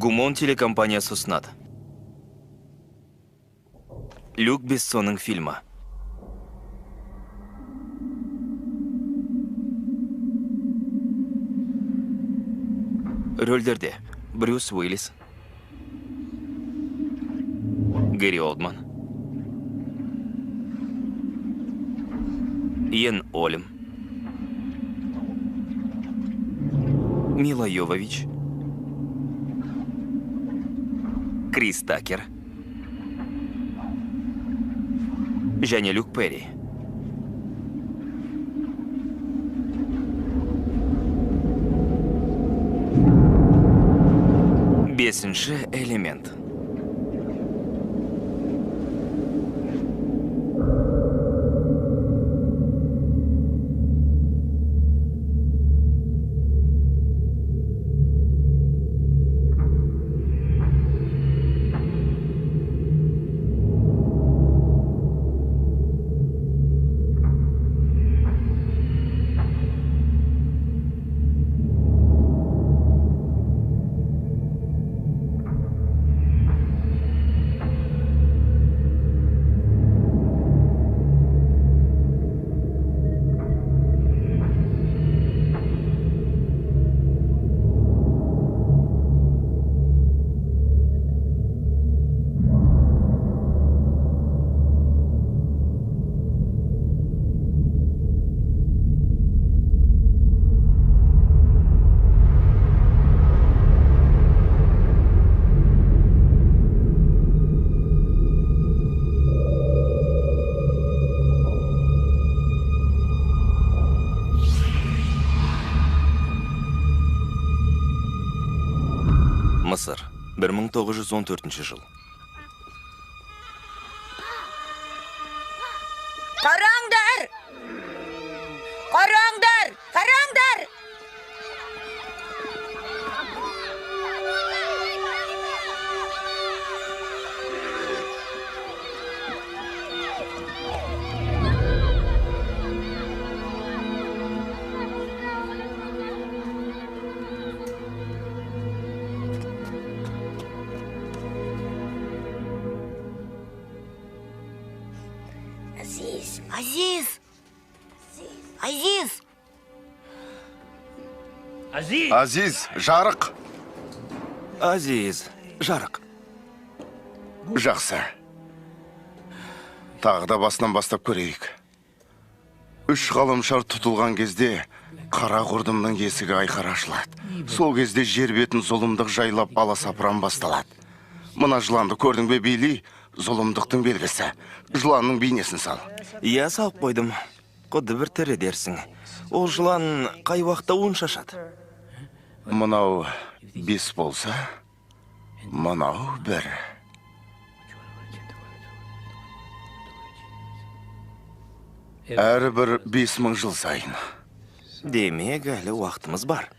Гумон телекомпаниясы ұсынады. Люк Бессонның фильмі. Рөлдерде Брюс Уиллис, Гэри Олдман, Иэн Олем, Мила Йовович, Крис Такер және Люк Перри. Бесінші элемент. Мысыр, 1914 жыл. Қараңдар! Қараңдар! Қараңдар! Азиз! Азиз! Азиз! Азиз, жарық. Азиз, жарық. Жақсы. Тағы да басынан бастап көрейік. 3 ғаламшар тұтылған кезде қара құрдымның есігі айқара ашылады. Сол кезде жер бетін зұлымдық жайлап аласапыран басталады. Мына жыланды көрдің бе, Билли? Зұлымдықтың белгісі. Жыланның бейнесін сал. Иә, салып қойдым. Құдды бір тірі дерсің. Ол жылан қай уақытта уын шашады? Мынау 5 болса, мынау 1. Әрбір 5000 жыл сайын. Демек, әлі уақытымыз бар.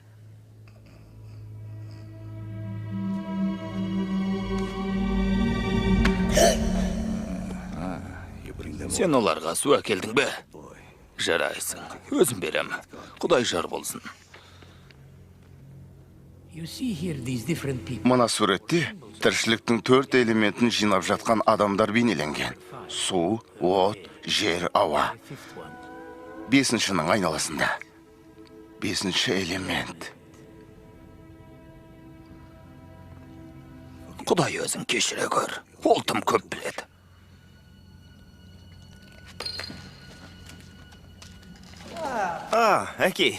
Сен оларға су әкелдің бе? Жарайсың. Өзім берем. Құдай жар болсын. Мына суретте тіршіліктің 4 элементін жинап жатқан адамдар бейнеленген. Су, от, жер, ауа. 5-шінің айналасында. 5-ші элемент. Құдай өзің кешіре көр. Ол тым көп біледі. Әке,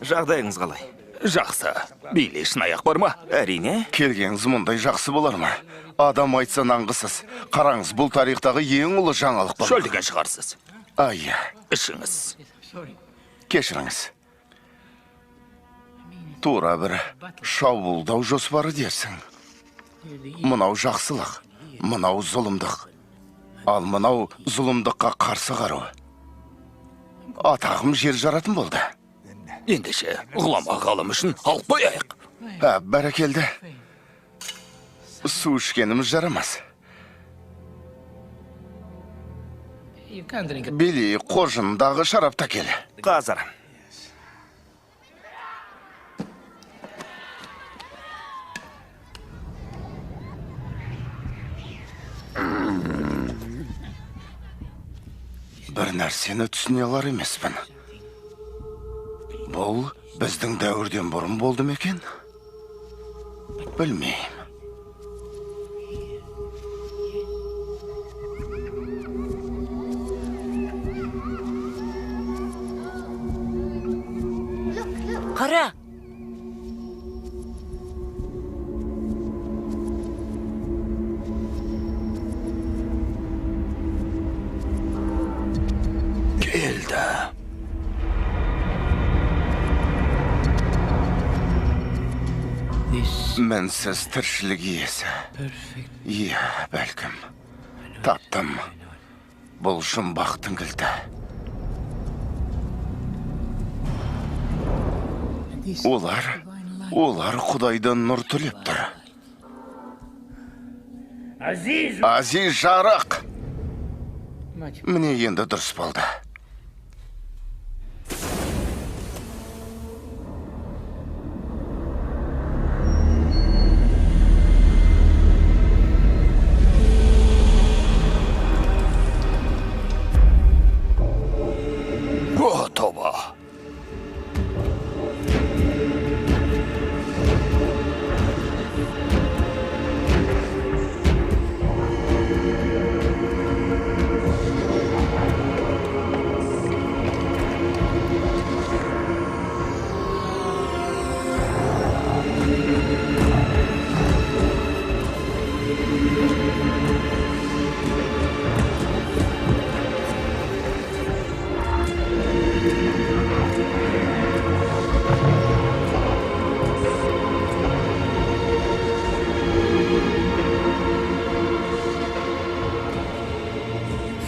жағдайыңыз қалай? Жақсы. Билли, шынаяқ бар ма? Әрине. Келгеніңіз мұндай жақсы болар ма? Адам айтса нанғысыз. Қараңыз, бұл тарихтағы ең ұлы жаңалық бар. Шөлдеген шығарсыз. Айя. Ішіңіз. Кешіріңіз. Тура бір шабуылдау жоспары дерсің. Мынау жақсылық, мынау зұлымдық. Ал мынау зұлымдыққа қарсы қару. Атағым жер жаратын болды. Ендеше, ғылама ғалым үшін алып қояйық. Бәрекелді. Су ішкеніміз жарамас. Билли, қоржындағы шарапта кел. Қазір. бір нәрсені түсіне алар емеспін. Бұл біздің дәуірден бұрын болды ма екен? Білмеймін. Қара! Келді. Мінсіз тіршілік иесі. Иә, бәлкім. Таптым. Бұл жұмбақтың кілті. Олар Құдайдан нұр тілеп тұр. Азиз жарық! Міне енді дұрыс болды. О, тоба.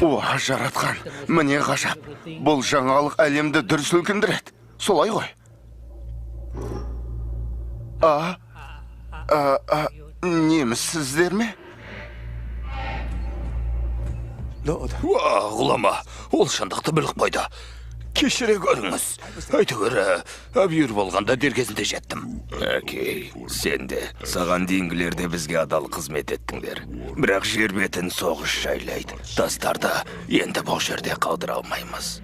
Уа, жаратқан, міне ғажап. Бұл жаңалық әлемді дүр сілкіндіреді. Солай ғой. Неміссіздер ме? Уа, ғұлама, ол шындықты білік қойды. Кешіре көріңіз. Әйтеуір, әбүйір болғанда дер кезінде жеттім. Әкей, сен де саған дейінгілерде бізге адал қызмет еттіңдер. Бірақ жер бетін соғыс жайлайды. Тастарды енді бұл жерде қалдыра алмаймыз.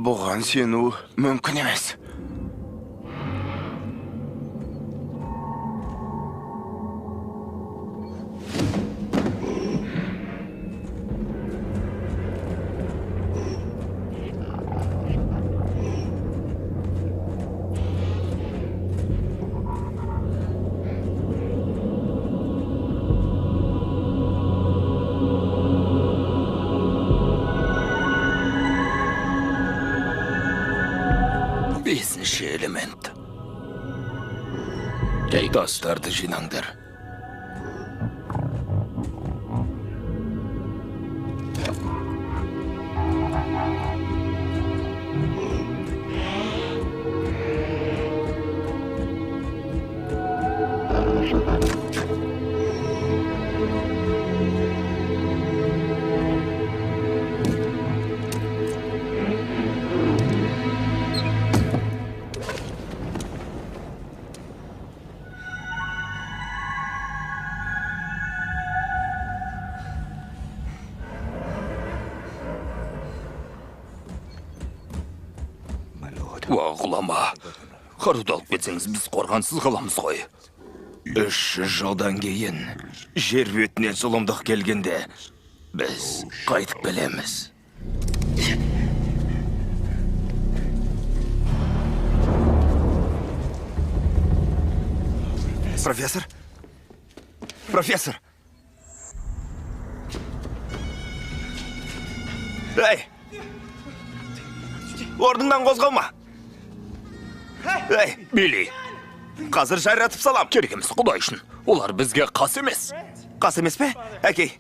Бұған сену мүмкін емес. Бесінші элемент. Тастарды жинаңдар. Уа, ғұлама, қаруды алып кетсеңіз, біз қорғансыз қаламыз ғой. 300 жылдан кейін жер бетіне зұлымдық келгенде біз қайтып келеміз. Профессор! Әй! Орныңнан қозғалма! Әй! Билли, Қазір жайратып салам. керек емес, Құдай үшін. Олар бізге қас емес. Қас емес пе, әкей?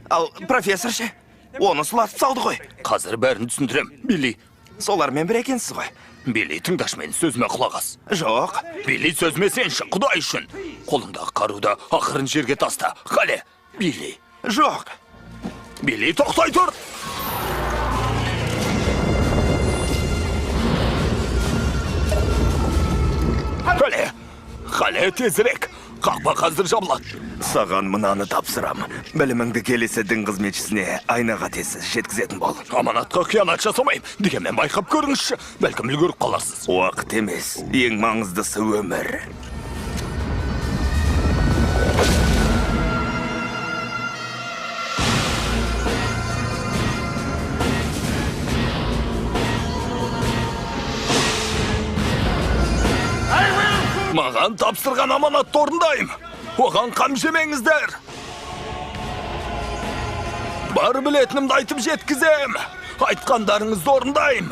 Ал профессор ше? Оны сұлатып салды ғой. Қазір бәрін түсіндірем. Билли, Солармен бір екенсіз ғой. Билли, тыңдаш мені, сөзіме құлақ ас. Жоқ. Билли, сөзіме сенші, Құдай үшін. Қолыңдағы қаруды ақырын жерге таста. Қале, Билли. Жоқ. Билей, тоқтай тұр! Қале тезірек! Қақпа қазір жабылады. Саған мынаны тапсырам. Біліміңді келесі дін қызметшісіне айна қатесіз жеткізетін бол. Аманатқа қиянат жасамайым. Дегенмен байқап көріңізші. Бәлкім үлгеріп қаларсыз. Уақыт емес, ең маңыздысы өмір. Маған тапсырған аманатты орындайым. Оған қам жемеңіздер. Бар білетінімді айтып жеткізем. Айтқандарыңызды орындайым.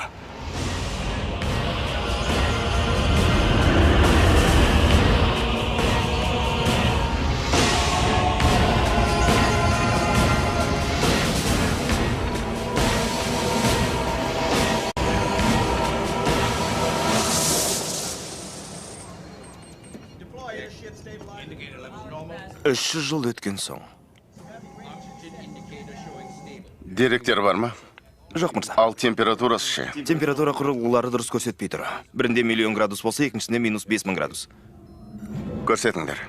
Үш жыл өткен соң. Деректер бар ма? Жоқ, мырза. Ал температурасы ше? Температура құрылғылары дұрыс көрсетпей тұр. Бірінде миллион градус болса, екіншісінде минус 5000 градус. Көрсетіңдер.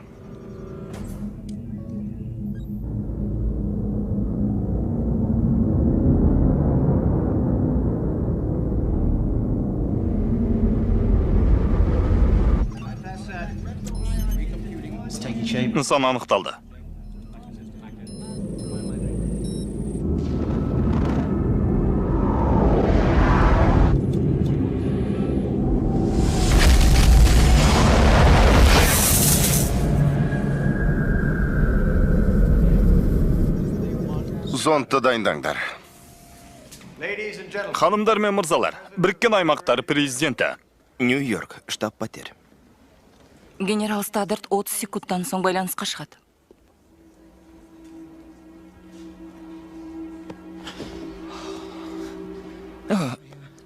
Нысан анықталды. Зондты дайындаңдар. Ханымдар мен мырзалар, біріккен аймақтар президенті. Нью-Йорк, штаб-пәтер. Генерал Стадарт 30 секундтан соң байланысқа шығады.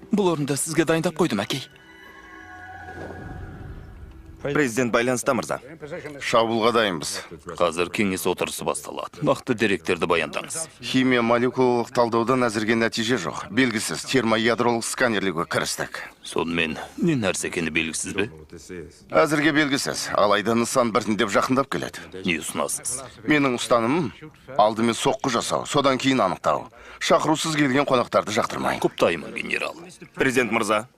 Бұл орында сізге дайындап қойдым, әкей. Президент байланыста, мырза. Шабуылға дайынбыз. Қазір кеңес отырысы басталады. Нақты деректерді баяндаңыз. Химия молекулалық талдаудан әзірге нәтиже жоқ. Белгісіз термоядролық сканерлеуге кірістік. Сонымен, не нәрсе екені белгісіз бе? Әзірге белгісіз, алайда нысан біртіндеп жақындап келеді. Не ұсынасыз? Менің ұстанымым алдымен соққы жасау, содан кейін анықтау. Шақырусыз келген қонақтарды жақтырмайын. Құптаймын, генерал. Президент мырза.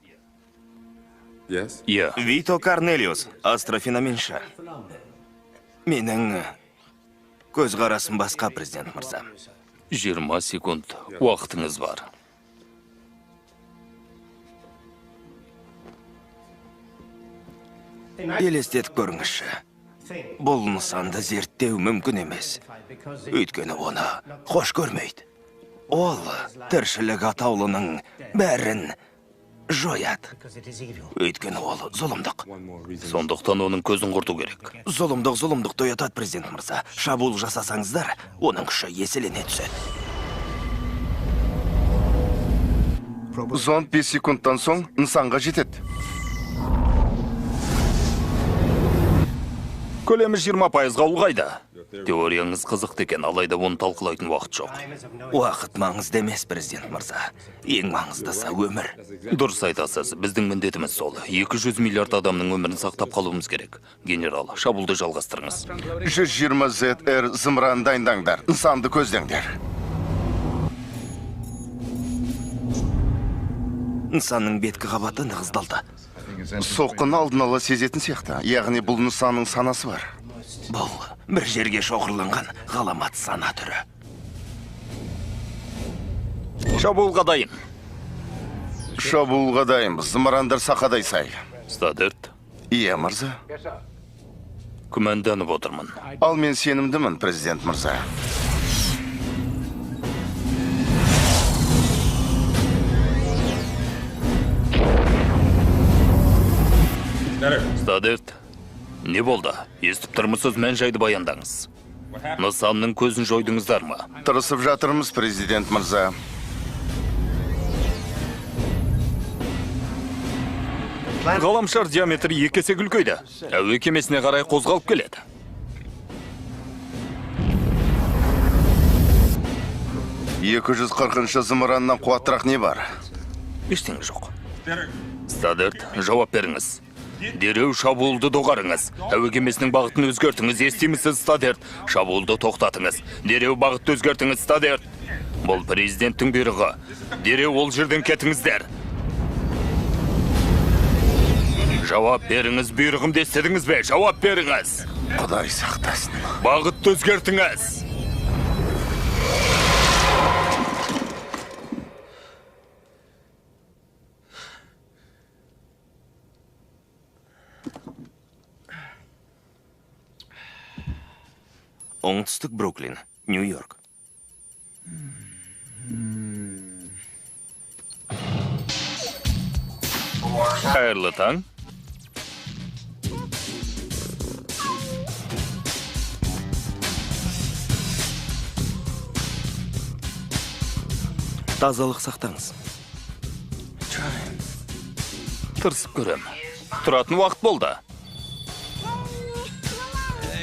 Иә. Вито Корнелиус, астрофеноменші. Менің көзқарасым басқа, президент мырза. 20 секунд уақытыңыз бар. Елестетіп көріңізші. Бұл нысанды зерттеу мүмкін емес. Өйткені оны қош көрмейді. Ол тіршілік атаулының бәрін жояды. Өйткені ол зұлымдық. Сондықтан оның көзін құрту керек. Зұлымдықты ұятады, президент мырза. Шабуыл жасасаңыздар, оның күші еселене түседі. Зонд 5 секундтан соң нысанға жетеді. Көлемі 20%-ға ұлғайды. Теорияңыз қызықты екен, алайда оны талқылайтын уақыт жоқ. Уақыт маңызды емес, президент мырза. Ең маңыздысы өмір. Дұрыс айтасыз, біздің міндетіміз сол. 200 миллиард адамның өмірін сақтап қалуымыз керек. Генерал, шабуылды жалғастырыңыз. 120 ZR зымыран дайындаңдар. Нысанды көздеңдер. Нысанның беткі қабаты нығыздалды. Соққыны алдын ала сезетін сияқты. Яғни бұл нысанның санасы бар. Бұл бір жерге шоғырланған ғаламат сана түрі. Шабуылға дайын. Шабуылға дайынбыз. Зымырандар сақадай сай. Стадарт, Иә, мырза. күмәнданып отырмын. Ал мен сенімдімін, президент мырза. Стадарт, не болды? Естіп тұрмысыз, мән жайды баяндаңыз. Нысанның көзін жойдыңыздар ма? Тырысып жатырмыз, президент мырза. Ғаламшар диаметрі 2 есе үлкейді. Әуе кемесіне қарай қозғалып келеді. 240-шы зымыраннан қуаттырақ не бар? Ештеңе жоқ. Стадерт, жауап беріңіз. Дереу шабуылды доғарыңыз. Әуе кемесінің бағытын өзгертіңіз. Естимісіз, Стадерт? Шабуылды тоқтатыңыз. Дереу бағытты өзгертіңіз, Стадерт. Бұл президенттің бұйрығы. Дереу ол жерден кетіңіздер. Жауап беріңіз, бұйрығымды естідіңіз бе? Жауап беріңіз. Құдай сақтасын. Бағытты өзгертіңіз. Оңтүстік Бруклин, Нью-Йорк. Қайырлы таң. Тазалық сақтаңыз. Тырысып көрем. Тұратын уақыт болды.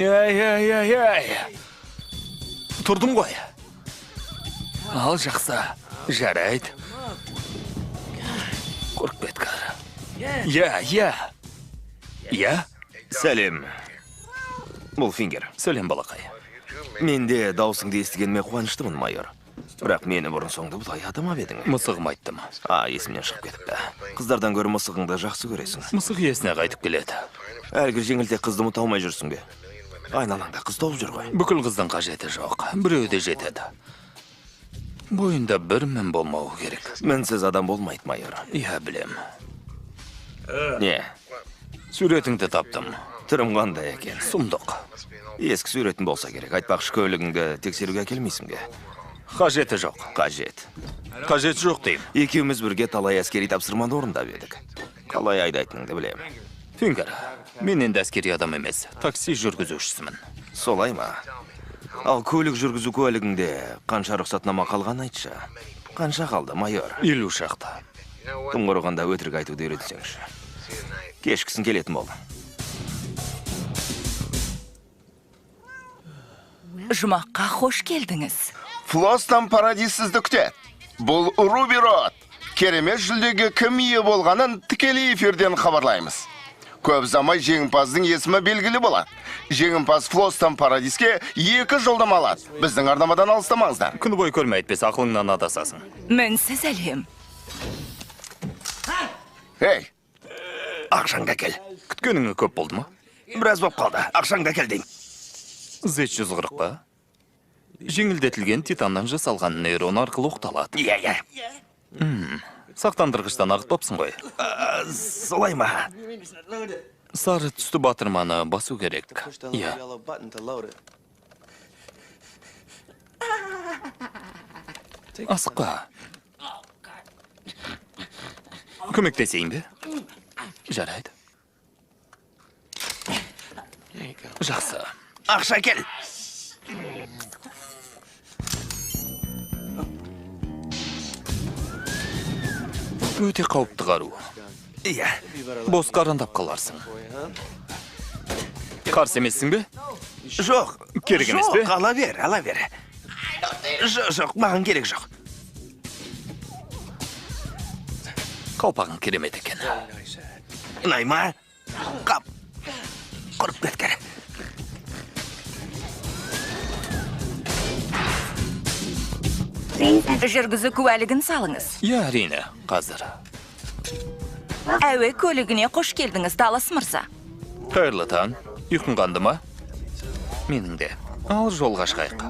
Ай. Тұрдым ғой. Ал жақсы. Жарайды. Қорқып кеткір. Я? Сәлем. Бұл Фингер. Сәлем, балақай. Менде даусыңды естігеніме қуаныштымын, майор. Бірақ мені бұрын соңды бұлай атама бедің. Мысығым айттым. Есімнен шығып кетіпті. Қыздардан гөрі мысығыңды жақсы көресің. Мысық иесіне қайтып келеді. Әлгі жеңілте қызды ұмыта алмай жүрсің бе? Айналаңда қыз толып жүр ғой. Бүкіл қыздың қажеті жоқ. Біреу де жетеді. Бойында бір мен болмауы керек. Мінсіз адам болмайды, майор. Я білем. Не? Суретіңді таптым. Түрім қандай екен? Сұмдық. Ескі суретін болса керек. Айтпақшы көлігіңді тексеруге келмейсің бе? Қажеті жоқ. Қажет. Қажеті жоқ деймін. Екеуміз бірге талай әскери тапсырманы орындап едік. Қалай айдайтыныңды білемін. Фингер, мен енді әскери адам емес, такси жүргізушісімін. Солай ма? Ал көлік жүргізу куәлігіңде қанша рұқсатнама қалған айтшы? Қанша қалды, майор? 50 шақты. Тым құрығанда өтірік айтуды үйретсеңші. Кешкісін келетін бол. Жұмаққа қош келдіңіз. Флостан Парадис сізді күтеді. Бұл Руби Род. Керемет жүлдеге кім ие болғанын тікелей эфирден хабарлаймыз. Көп замай жеңімпаздың есімі белгілі болады. Жеңімпаз Флостан Парадиске 2 жолдама алады. Біздің арнамадан алыстамаңыздар. Күні бой көрмей әйтпес ақылыңнан адасасың. Мінсіз әлем. Ей, Ақшаңда кел. Күткеніңі көп болды ма? Біраз боп қалды. Ақшаңда кел дейін. Z140 па? Жеңілдетілген титаннан жасалған нейрон арқылы оқталады. Иә. Сақтандырғыштан ағытпапсың ғой. Солай ма? Сары түсті батырманы басу керек. Иә. Асыққа. Көмектесейін бе? Жарайды. Жақсы. Ақша кел. Өте қауіпті қару. Иә. Бос қарандап қаларсың. Қарсы емессің бе? Жоқ. Керек емес пе? Жоқ, ала бер. Жоқ, маған керек жоқ. Қалпағың керемет екен. Ұнайма? Қап. Құрып кеткер. Жүргізу куәлігін салыңыз. Я, әрине, қазір. Әуе көлігіне қош келдіңіз, Даллас мырза. Қайырлы таң. Ұйқың қанды ма? Менің де. Ал жолға шығайық.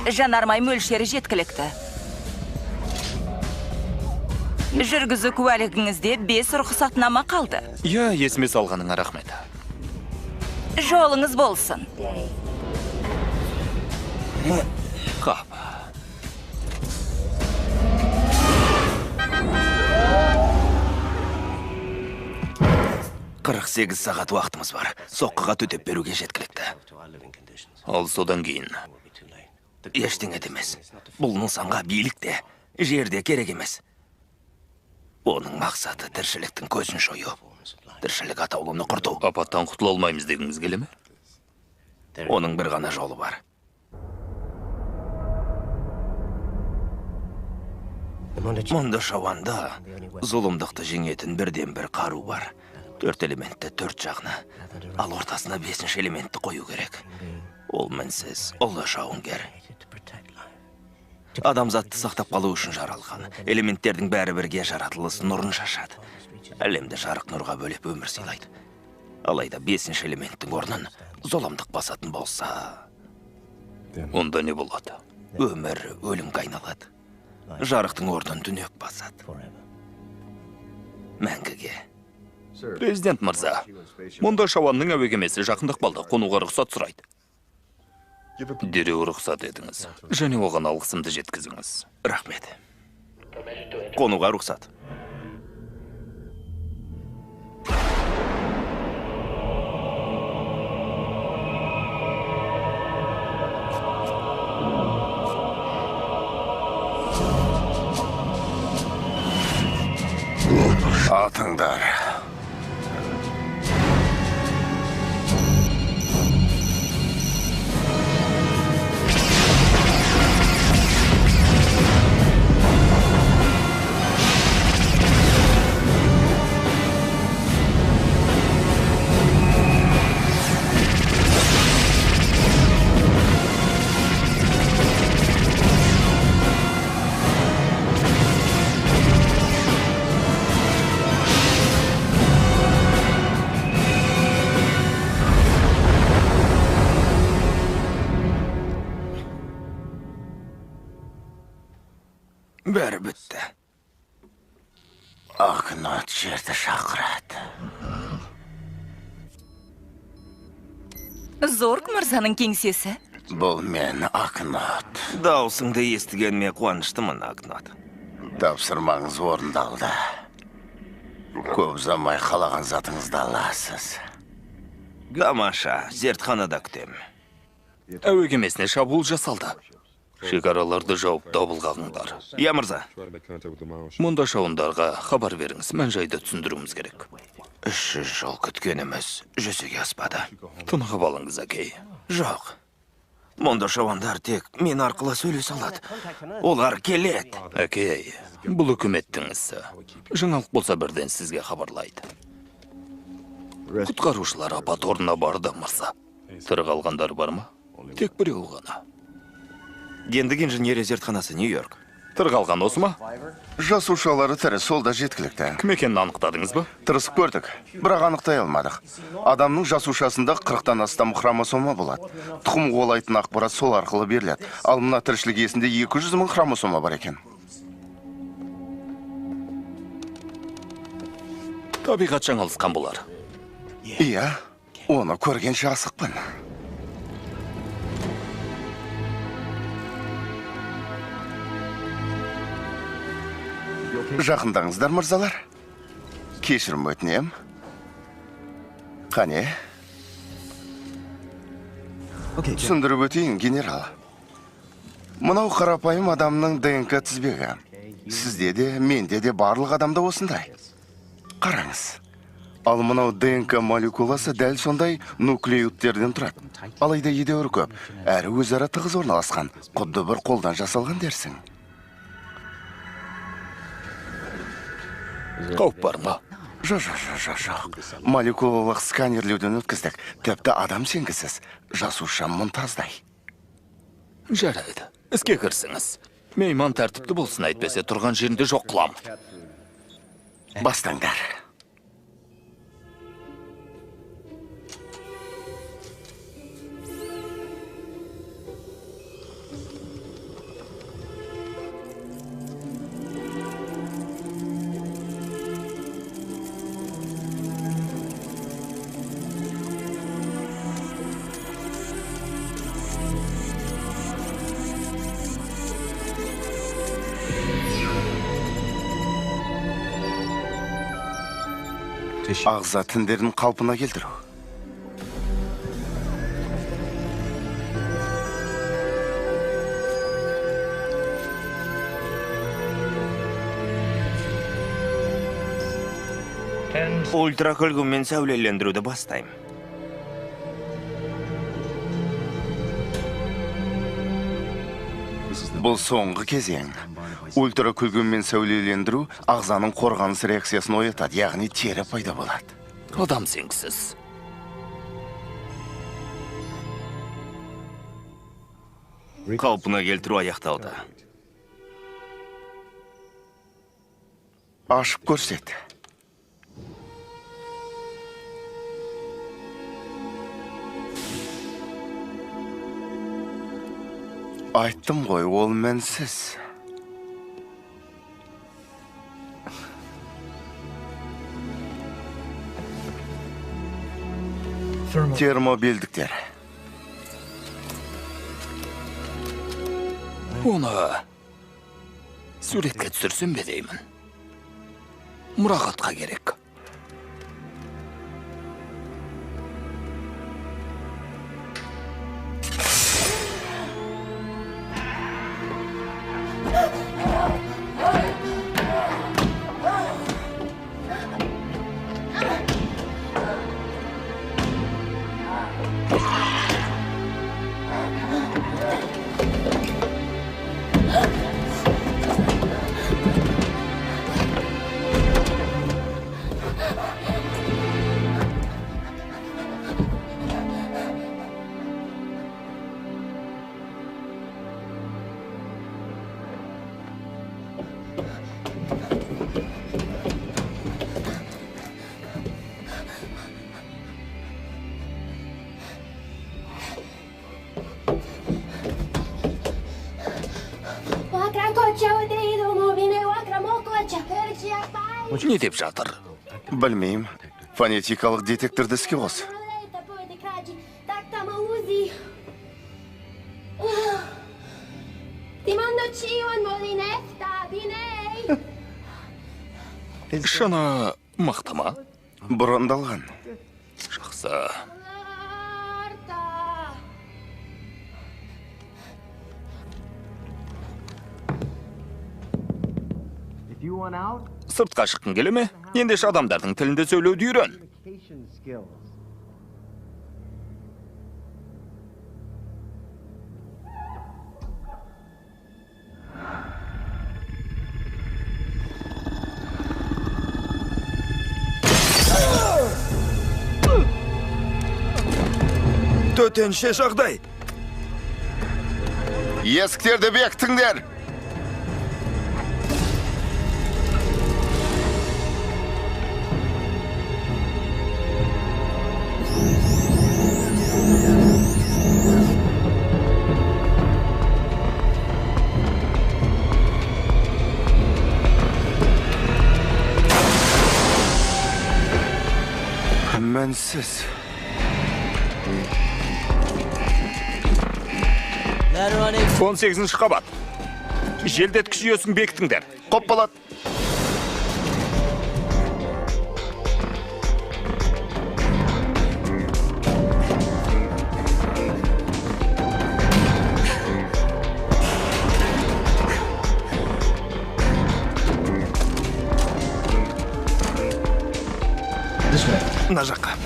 Жанармай мөлшері жеткілікті. Жүргізу куәлігіңізде 5 рұқсатнама қалды. Я, есіме салғаныңа рахмет. Жолыңыз болсын. Қап. Қырық 8 сағат уақытымыз бар. Соққыға төтеп беруге жеткілікті. Ал содан кейін. Ештеңе демес. Бұл нысанға билікте, жерде керек емес. Оның мақсаты тіршіліктің көзін жою. Тіршілік атаулыны құрту. Апаттан құтыла алмаймыз дегіңіз келе ме? Оның бір ғана жолы бар. Мұнда шауанда зұлымдықты жеңетін бірден бір қару бар. 4 элементті 4 жағына, ал ортасына 5 элементті қою керек. Ол мінсіз, ұлы жауынгер. Адамзатты сақтап қалу үшін жаралған. Элементтердің бәрі бірге жаратылыс нұрын шашады. Әлемді жарық нұрға бөлеп өмір сыйлайды. Алайда 5 элементтің орнын зұлымдық басатын болса, Онда не болады? өмір өлімге айналады. Жарықтың орнын түнек басады. Мәңгіге. Президент мырза, мұнда шауанның әуе кемесі жақындық балды, қонуға рұқсат сұрайды. Дереу рұқсат етіңіз, және оған алғысымды жеткізіңіз. Рахмет. Қонуға рұқсат. Атыңдар. Бәрі бітті. Ақнат жерді шақырады. Зорг мырзаның кеңсесі. Бұл мен Ақнат. Даусыңды естігенме қуаныштымын, Ақнат. Тапсырмаңыз орындалды. Көп ұзамай қалаған затыңызды аласыз. Гамаша, зертханада күтем. Әуе кемесіне шабуыл жасалды. Шекараларды жауып дабыл қағыңдар. Я мырза. Мұнда шауындарға хабар беріңіз, мән жайды түсіндіруіміз керек. 300 жыл күткеніміз жүзеге аспады. Тынығып алыңыз, әкей. Жоқ. Мұнда шауандар тек мен арқылы сөйлесе алады. Олар келеді. Әкей, бұл үкіметтің ісі. Жаңалық болса бірден сізге хабарлайды. Құтқарушылар апат орнына барды, мырза. Тірі қалғандар бар ма? Тек біреу ғана. Гендік инженерия зертханасы, Нью-Йорк. Тірі қалған осы ма? Жасушалары тірі, сол да жеткілікті. Кім екенін анықтадыңыз ба? Тырысып көрдік, бірақ анықтай алмадық. Адамның жасушасында 40-тан астам хромосома болады. Тұқым қуалайтын ақпарат сол арқылы беріледі. Ал мына тіршілік иесінде 200 мың хромосома бар екен. Табиғат жаңалысқан болар. Иә, оны көргенше асықпын. Жақындаңыздар, мырзалар. Кешірім өтінем. Қане? Түсіндіріп өтейін, генерал. Мынау қарапайым адамның ДНК тізбегі. Сізде де, менде де барлық адамда осындай. Қараңыз. Ал мынау ДНК молекуласы дәл сондай нуклеоттерден тұрады. Алайда едәуір көп, әрі өзара тығыз орналасқан. Құдды бір қолдан жасалған дерсің. Қауіп бар ма? Жоқ. Молекулалық сканерлеуден өткіздік. Тіпті адам сенгісіз. Жасуша мұнтаздай. Жарайды. Іске кірсіңіз. Мейман тәртіпті болсын, әйтпесе тұрған жерінде жоқ қылам. Бастаңдар. Ағза тіндерін қалпына келтіру. Ультракүлгімен сәулелендіруді бастайым. Бұл соңғы кезең. Ультра күлгінмен сәулелендіру ағзаның қорғаныс реакциясын оятады, яғни тері пайда болады. Адам сенгісіз. Қалпына келтіру аяқталды. Ашып көрсет. Айттым ғой, ол мәнсіз. Термобелдіктер. Оны суретке түсірсем бе деймін. Мұрағатқа керек. Не деп жатыр? Білмеймін. Фонетикалық детекторды іске қос. Шана мықты ма? Бұрындалған. Жақсы. Сыртқа шыққың келе ме? Ендеше адамдардың тілінде сөйлеуді үйрен. Төтенше жағдай. Есіктерді бекітіңдер. Мәнсіз. 18-ші қабат. Желдеткіш жүйесін бекітіңдер. Қоп болады. Мына жаққа.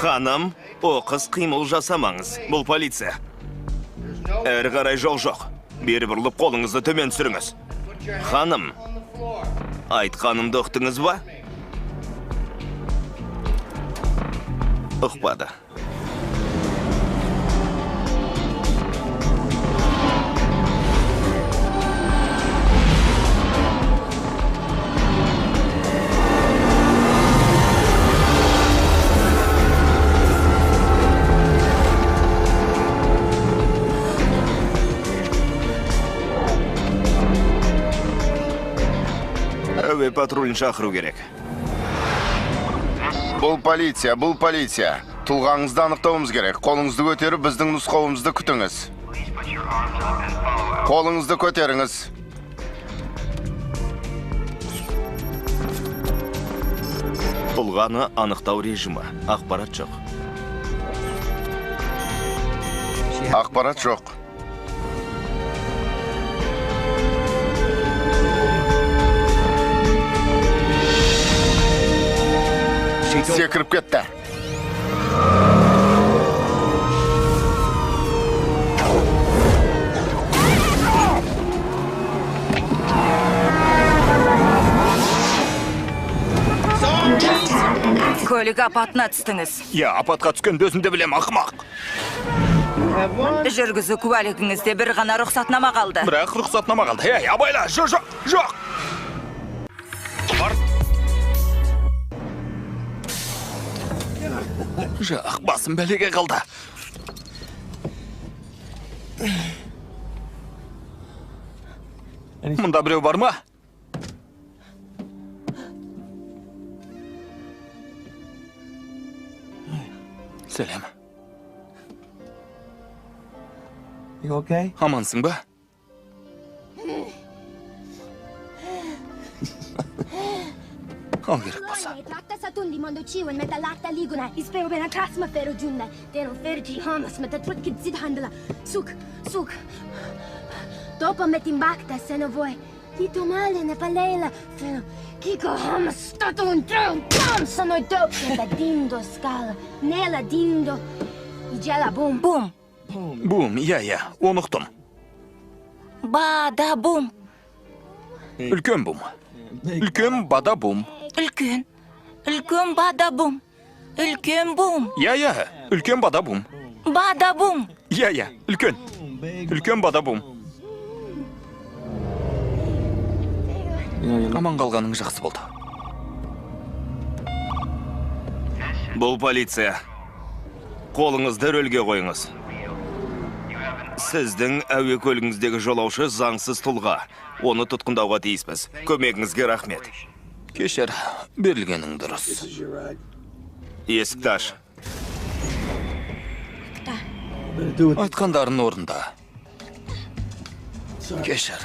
Ханым, оқыс қимыл жасамаңыз. Бұл полиция. Әрі қарай жоқ. Бері бұрылып қолыңызды төмен түсіріңіз. Ханым, айтқанымды ұқтыңыз ба? Ұқпады. Әуе патрулін шақыру керек. Бұл полиция. Тұлғаңызды анықтауымыз керек. Қолыңызды көтеріп, біздің нұсқауымызды күтіңіз. Қолыңызды көтеріңіз. Тұлғаны анықтау режимі. Ақпарат жоқ. Ақпарат жоқ. Секіріп кетті. Көлік апатына түстіңіз. Я апатқа түскенді өзім де білем, ақымақ. Жүргізу куәлігіңізде бір ғана рұқсатнама қалды. Бірақ рұқсатнама қалды. Ей, абайла, жоқ. Жақ, басым бәлеге қалды. Мұнда біреу бар ма? Сәлем. Амансың ба? Al gerek bolsa. Trakta satundi mondo ciwo in meta latta liguna. Ispero bena trasma fero giunda. Deno fergi hamas meta tutkid zid handla. Suk. Dopo metti in bakta se no vuoi. Tito male ne palela. Feno. Kiko hamas stato un tron. Tam sono doppia da dindo scala. Nella dindo. Igela bum. Бум. Бум, я, ұнықтым. Бада бум. Үлкен бум. Үлкен бада бум. Үлкен. Үлкен бада бум. Үлкен бум. Я, үлкен бада бум. Бада бум. Я, үлкен. Үлкен бада бум. Аман қалғаның жақсы болды. Бұл полиция. Қолыңызды рөлге қойыңыз. Сіздің әуе көлігіңіздегі жолаушы заңсыз тұлға. Оны тұтқындауға тиіспіз. Көмегіңізге рахмет. Кешер, берілгенің дұрыс. Есікті аш. Айтқандарын орында. Кешер.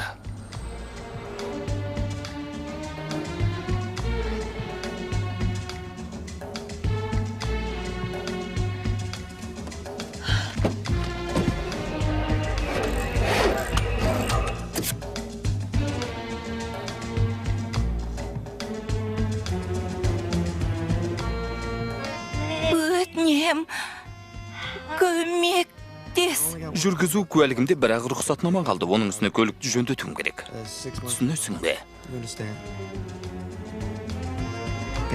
Өтінем. Көмектес. Жүргізу куәлігімде бірақ рұқсатнама қалды. Оның үстіне көлікті жөндетуім керек. Түсінесің бе?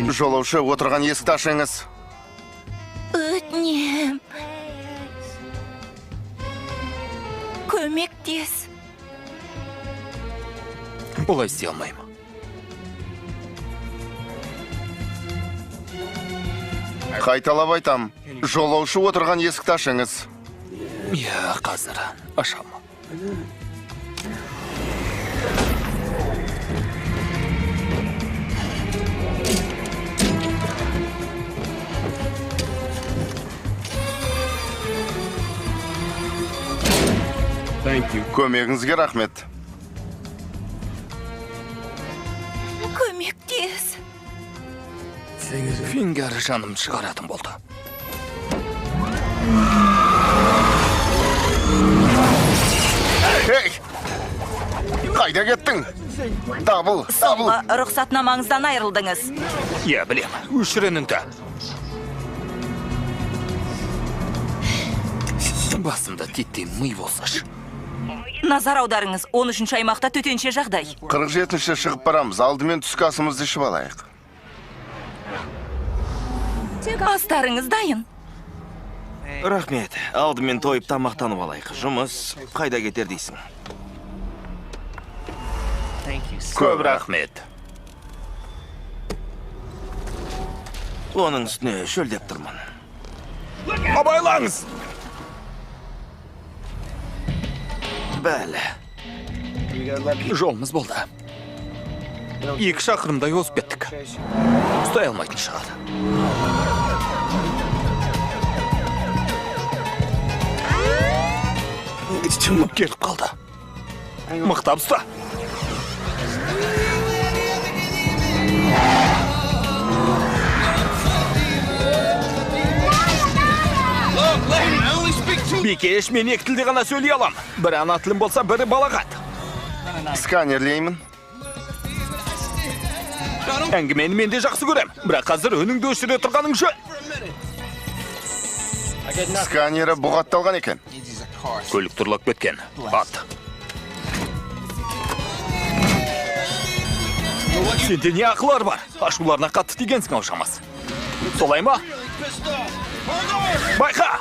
Жолаушы отырған есікті ашыңыз. Өтінем. Көмектес. Олай істей алмаймын. Қайталап айтам. Жолаушы отырған есікті ашыңыз. Я, қазір ашам. Көмегіңізге рахмет. Көмектес. Фингер жаным шығаратын болды. Ей! Қайда кеттің? Дабыл. Рұқсатнамаңыздан айырылдыңыз. Я, білем, өшіреніңді. Басымда титтей мый болсаш. Назар аударыңыз, 13-ші аймақта төтенше жағдай. 47-ші шығып барамыз. Алдымен түскі асымызды ішіп алайық. Астарыңыз дайын. Рахмет. Алдымен тойып тамақтанып алайық. Жұмыс қайда кетер дейсің? Көп рахмет. Оның үстіне шөлдеп тұрмын. Абайлаңыз! Бәлі. Жолымыз болды. 2 шақырымдай озып кеттік. Ұстай алмайтын шығар. Туып келіп қалды. Мықтап ұста. Бикеш, мен екі тілде ғана сөйлей алам. Бірі ана тілім болса, бірі балағат. Сканерлеймін. Әңгімені мен де жақсы көрем. Бірақ қазір өніңді өшіре тұрғаның жөн. Сканері бұғатталған екен. Көлік тұрлап кеткен. Ат. Сенде не ақылар бар? Ашуларына қатты тигенсің ау шамас. Солай ма? Байқа!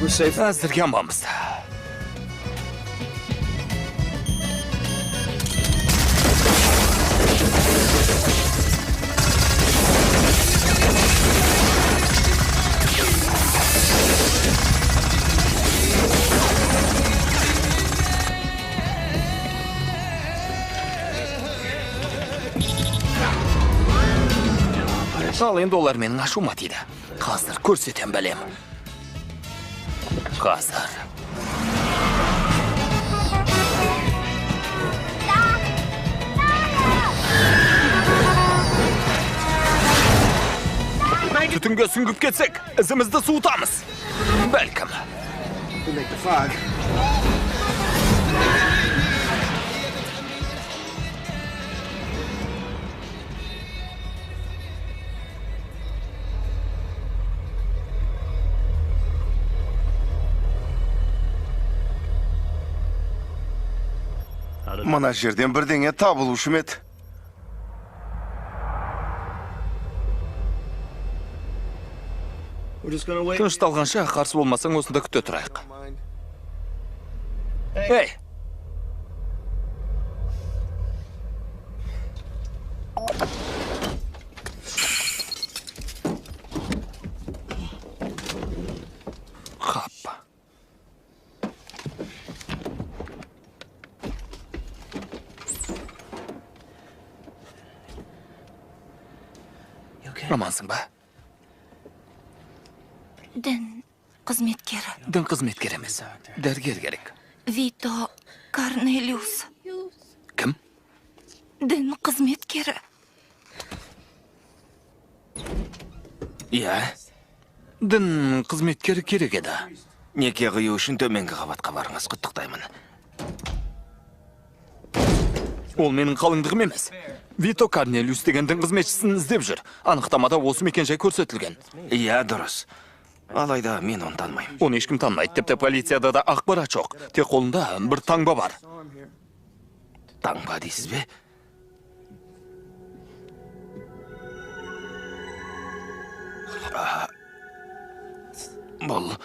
Әзірге аманбыз. Ал енді олар менің ашуыма тиді. Қазір көрсетем бәлем. Қазір. Түтінге сүңгіп кетсек, ізімізді суытамыз. Бәлкім. Мына жерден бірдеңе табылушы еді. Тынышталғанша қарсы болмасаң осында күте тұрайық. Ей! Қап. Амансың ба? Дін қызметкері. Дін қызметкер емес. Дәрігер керек. Вито Корнелиус. Кім? Дін қызметкері. Иә, Дін қызметкері керек еді. неке қию үшін төменгі қабатқа барыңыз, құттықтаймын. Ол менің қалыңдығым емес. Вито Корнелиус деген дін қызметшісін іздеп жүр. Анықтамада осы мекенжай көрсетілген. Иә, дұрыс. Алайда мен оны танымаймын. Оны ешкім танымайды. Тіпті полицияда да ақпарат жоқ. Тек қолында бір таңба бар. Таңба дейсіз бе? Бұл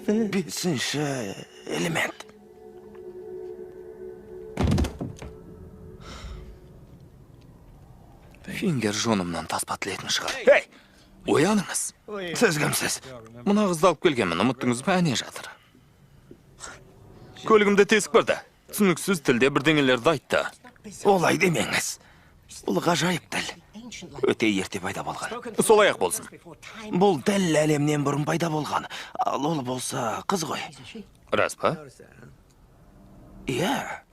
бесінші элемент. Фингер жонымнан таспа тілетін шығар. Ей! Ояныңыз. Сіз кімсіз? Мұна қызды алып келгенмін, ұмыттыңыз ба? Әне жатыр. Көлігімде тесік барды. Түсініксіз тілде бірдеңелерді айтты. Олай демеңіз. Бұл ғажайып тіл. Өте ерте пайда болған. Солай ақ болсын. Бұл тіл әлемнен бұрын пайда болған. Ал ол болса қыз ғой. Рас па? Иә.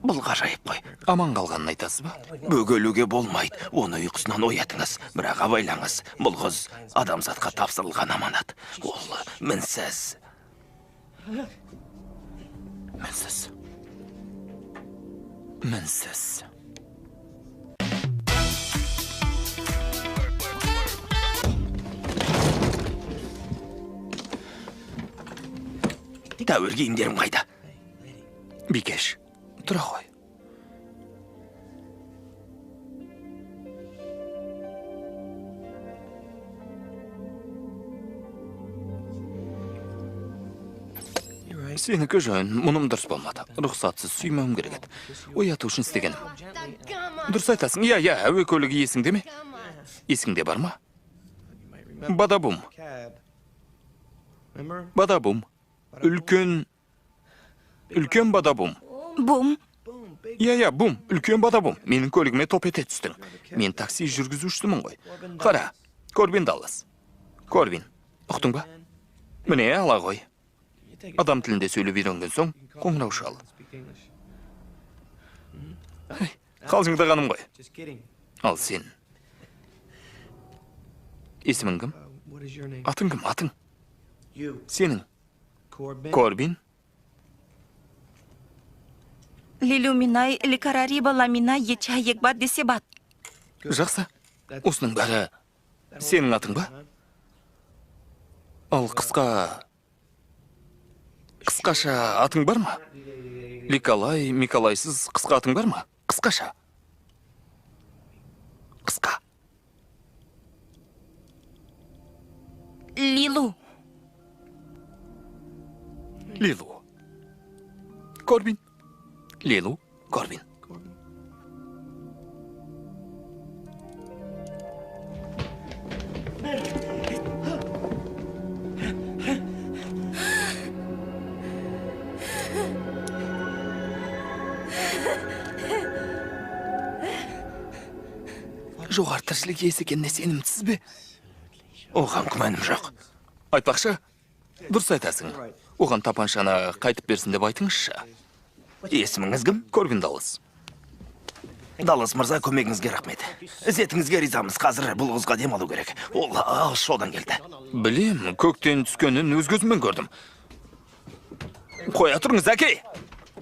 Бұл ғажайып қой. Аман қалғанын айтасыз ба? Бөгелуге болмайды. Оны ұйқысынан оятыңыз. Бірақ абайлаңыз. Бұл қыз адамзатқа тапсырылған аманат. Ол мінсіз. Мінсіз. Мінсіз. Тәуір киімдерім қайда? Бикеш, тұра ғой. Сенікі жөн, мұным дұрыс болмады. Рұқсатсыз сүймеуім керек еді. Ояту үшін істегенім. Дұрыс айтасың. Иә, әуе көлігі есіңде ме? Есіңде бар ма? Бадабум. Бадабум. Үлкен бадабум. Бум. Я, бум, үлкен бадабум. Менің көлігіме топ ете түстің. Мен такси жүргізушісімін ғой. Қара, Корбин Даллас. Корбин, ұқтың ба? Міне, ала ғой. Адам тілінде сөйлеп үйренген соң, қоңырау шал. Қалжыңдағаным ғой. Ал сен. Есімің кім? Атың кім, атың? Сенің. Корбин? Лилюминай, ликарариба, ламина, еча, егбат, десебат. Жақсы. Осының бәрі сенің атың ба? Ал қысқаша атың бар ма? Миколайсыз қысқа атың бар ма? Қысқаша. Қысқа. Лилу. Лилу. Корбин. Лилу. Корбин. Жоғары тіршілік иесі екеніне сенімсіз бе? Оған күмәнім жоқ. Айтпақшы, дұрыс айтасың. Оған тапаншаны қайтып берсін деп айтыңызшы. Есіміңіз кім? Корбин Даллас. Даллас мырза, көмегіңізге рахмет. Ізетіңізге ризамыз. Қазір бұл қызға демалу керек. Ол алыс жолдан келді. Білем, көктен түскенін өз көзіммен көрдім. Қоя тұрыңыз, әке!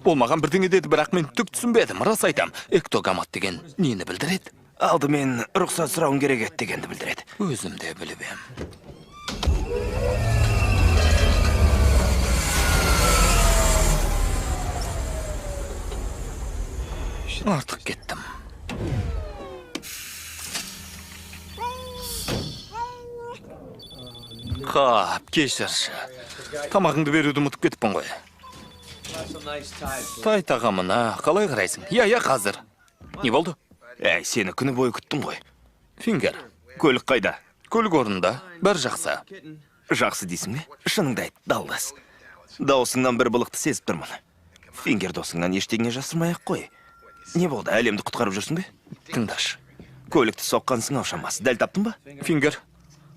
Ол маған бірдеңе деді, бірақ мен түк түсінбедім. Рас айтам, эктогамат деген нені білдіреді? Алдымен рұқсат сұрауын керек еді дегенді білдіреді. Өзім де біліп ем. Артық кеттім. Қап, кешірші. Тамағыңды беруді ұмытып кетіппін ғой. Тай тағамына қалай қарайсың? Я, қазір. Не болды? Әй, сені күні бойы күттім ғой. Фингер. Көлік қайда? Көлік орнында, бәр жақсы. Жақсы дейсің бе? Шыныңды айт, Даллас. Даусыңнан бір былықты сезіп тұрмын. Фингер досыңнан ештеңе жасырмай-ақ қой. Не болды, әлемді құтқарып жүрсің бе? Тыңдаш. Көлікті соққансың ау шамасы. Дәл таптың ба? Фингер,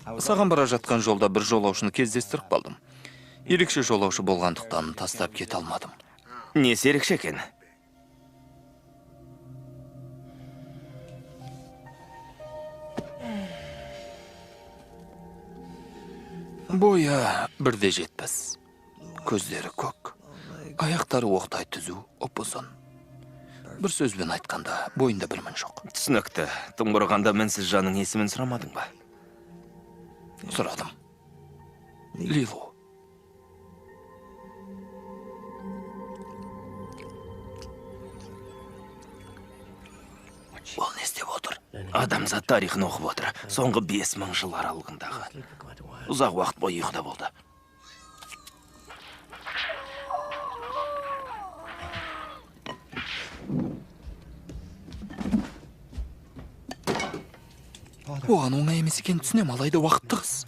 саған бара жатқан жолда бір жолаушыны кездестіріп қалдым. Ерекше жолаушы болғандықтан тастап кете алмадым. Несі ерекше екен? Бойы бірде жетпіс. Көздері көк. Аяқтары оқтай түзу, ұп-ұзын. Бір сөзбен айтқанда, бойында бір мін жоқ. Түсінікті. Тым құрығанда мінсіз жаның есімін сұрамадың ба? Сұрадым. Лилу. Ол не істеп отыр? Адамзат тарихын оқып отыр. Соңғы 5000 жыл аралығындағы. Ұзақ уақыт бойы ұйқыда болды. Оған оңай емес екен түсінем, алайда уақытты қыз.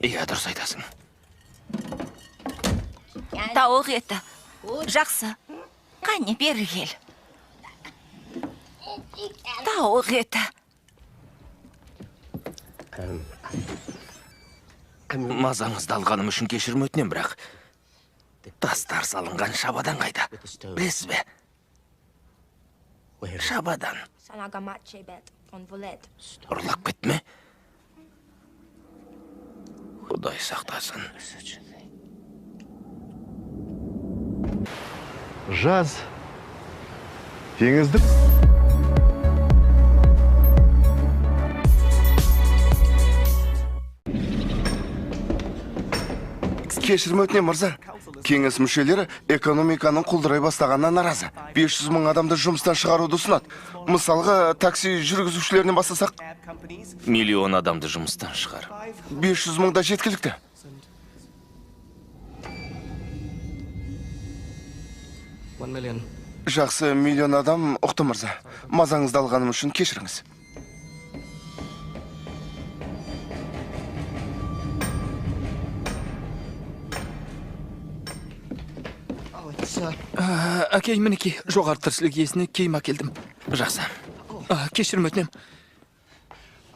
Иә, дұрыс айтасың. Тауық еті. Жақсы. Қане, бері кел. Тауық еті. Мазаңызды алғаным үшін кешірім өтінем, бірақ тастар салынған шабадан қайда? Білесіз бе? Шабадан. Ұрлап кетті ме? Құдай сақтасын. Жаз. Теңіздік. Кешірім өтінем, мырза. Кеңес мүшелері экономиканың құлдырай бастағанына наразы. 500 мың адамды жұмыстан шығаруды ұсынады. Мысалға, такси жүргізушілерінен бастасақ, 1 миллион адамды жұмыстан шығар. 500 мың да жеткілікті. Жақсы, 1 миллион адам ұқты, мырза. Мазаңызды алғаным үшін кешіріңіз. Әкей, мінекей, жоғары тіршілік иесіне киім әкелдім. Жақсы. Кешірім өтінем.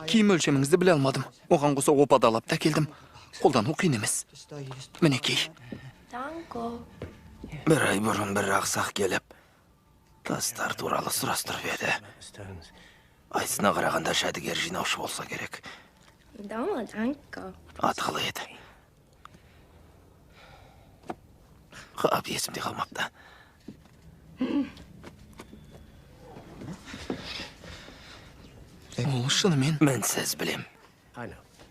Киім өлшеміңізді біле алмадым. Оған қоса опадалап та келдім. Қолдану қиын емес. Мінекей. Бір ай бұрын бір ақсақ келіп, тастар туралы сұрастырып еді. Айсына қарағанда жәдігер жинаушы болса керек. Атқылы еді. Қап, есімде қалмапты. Ол шынымен мінсіз білем.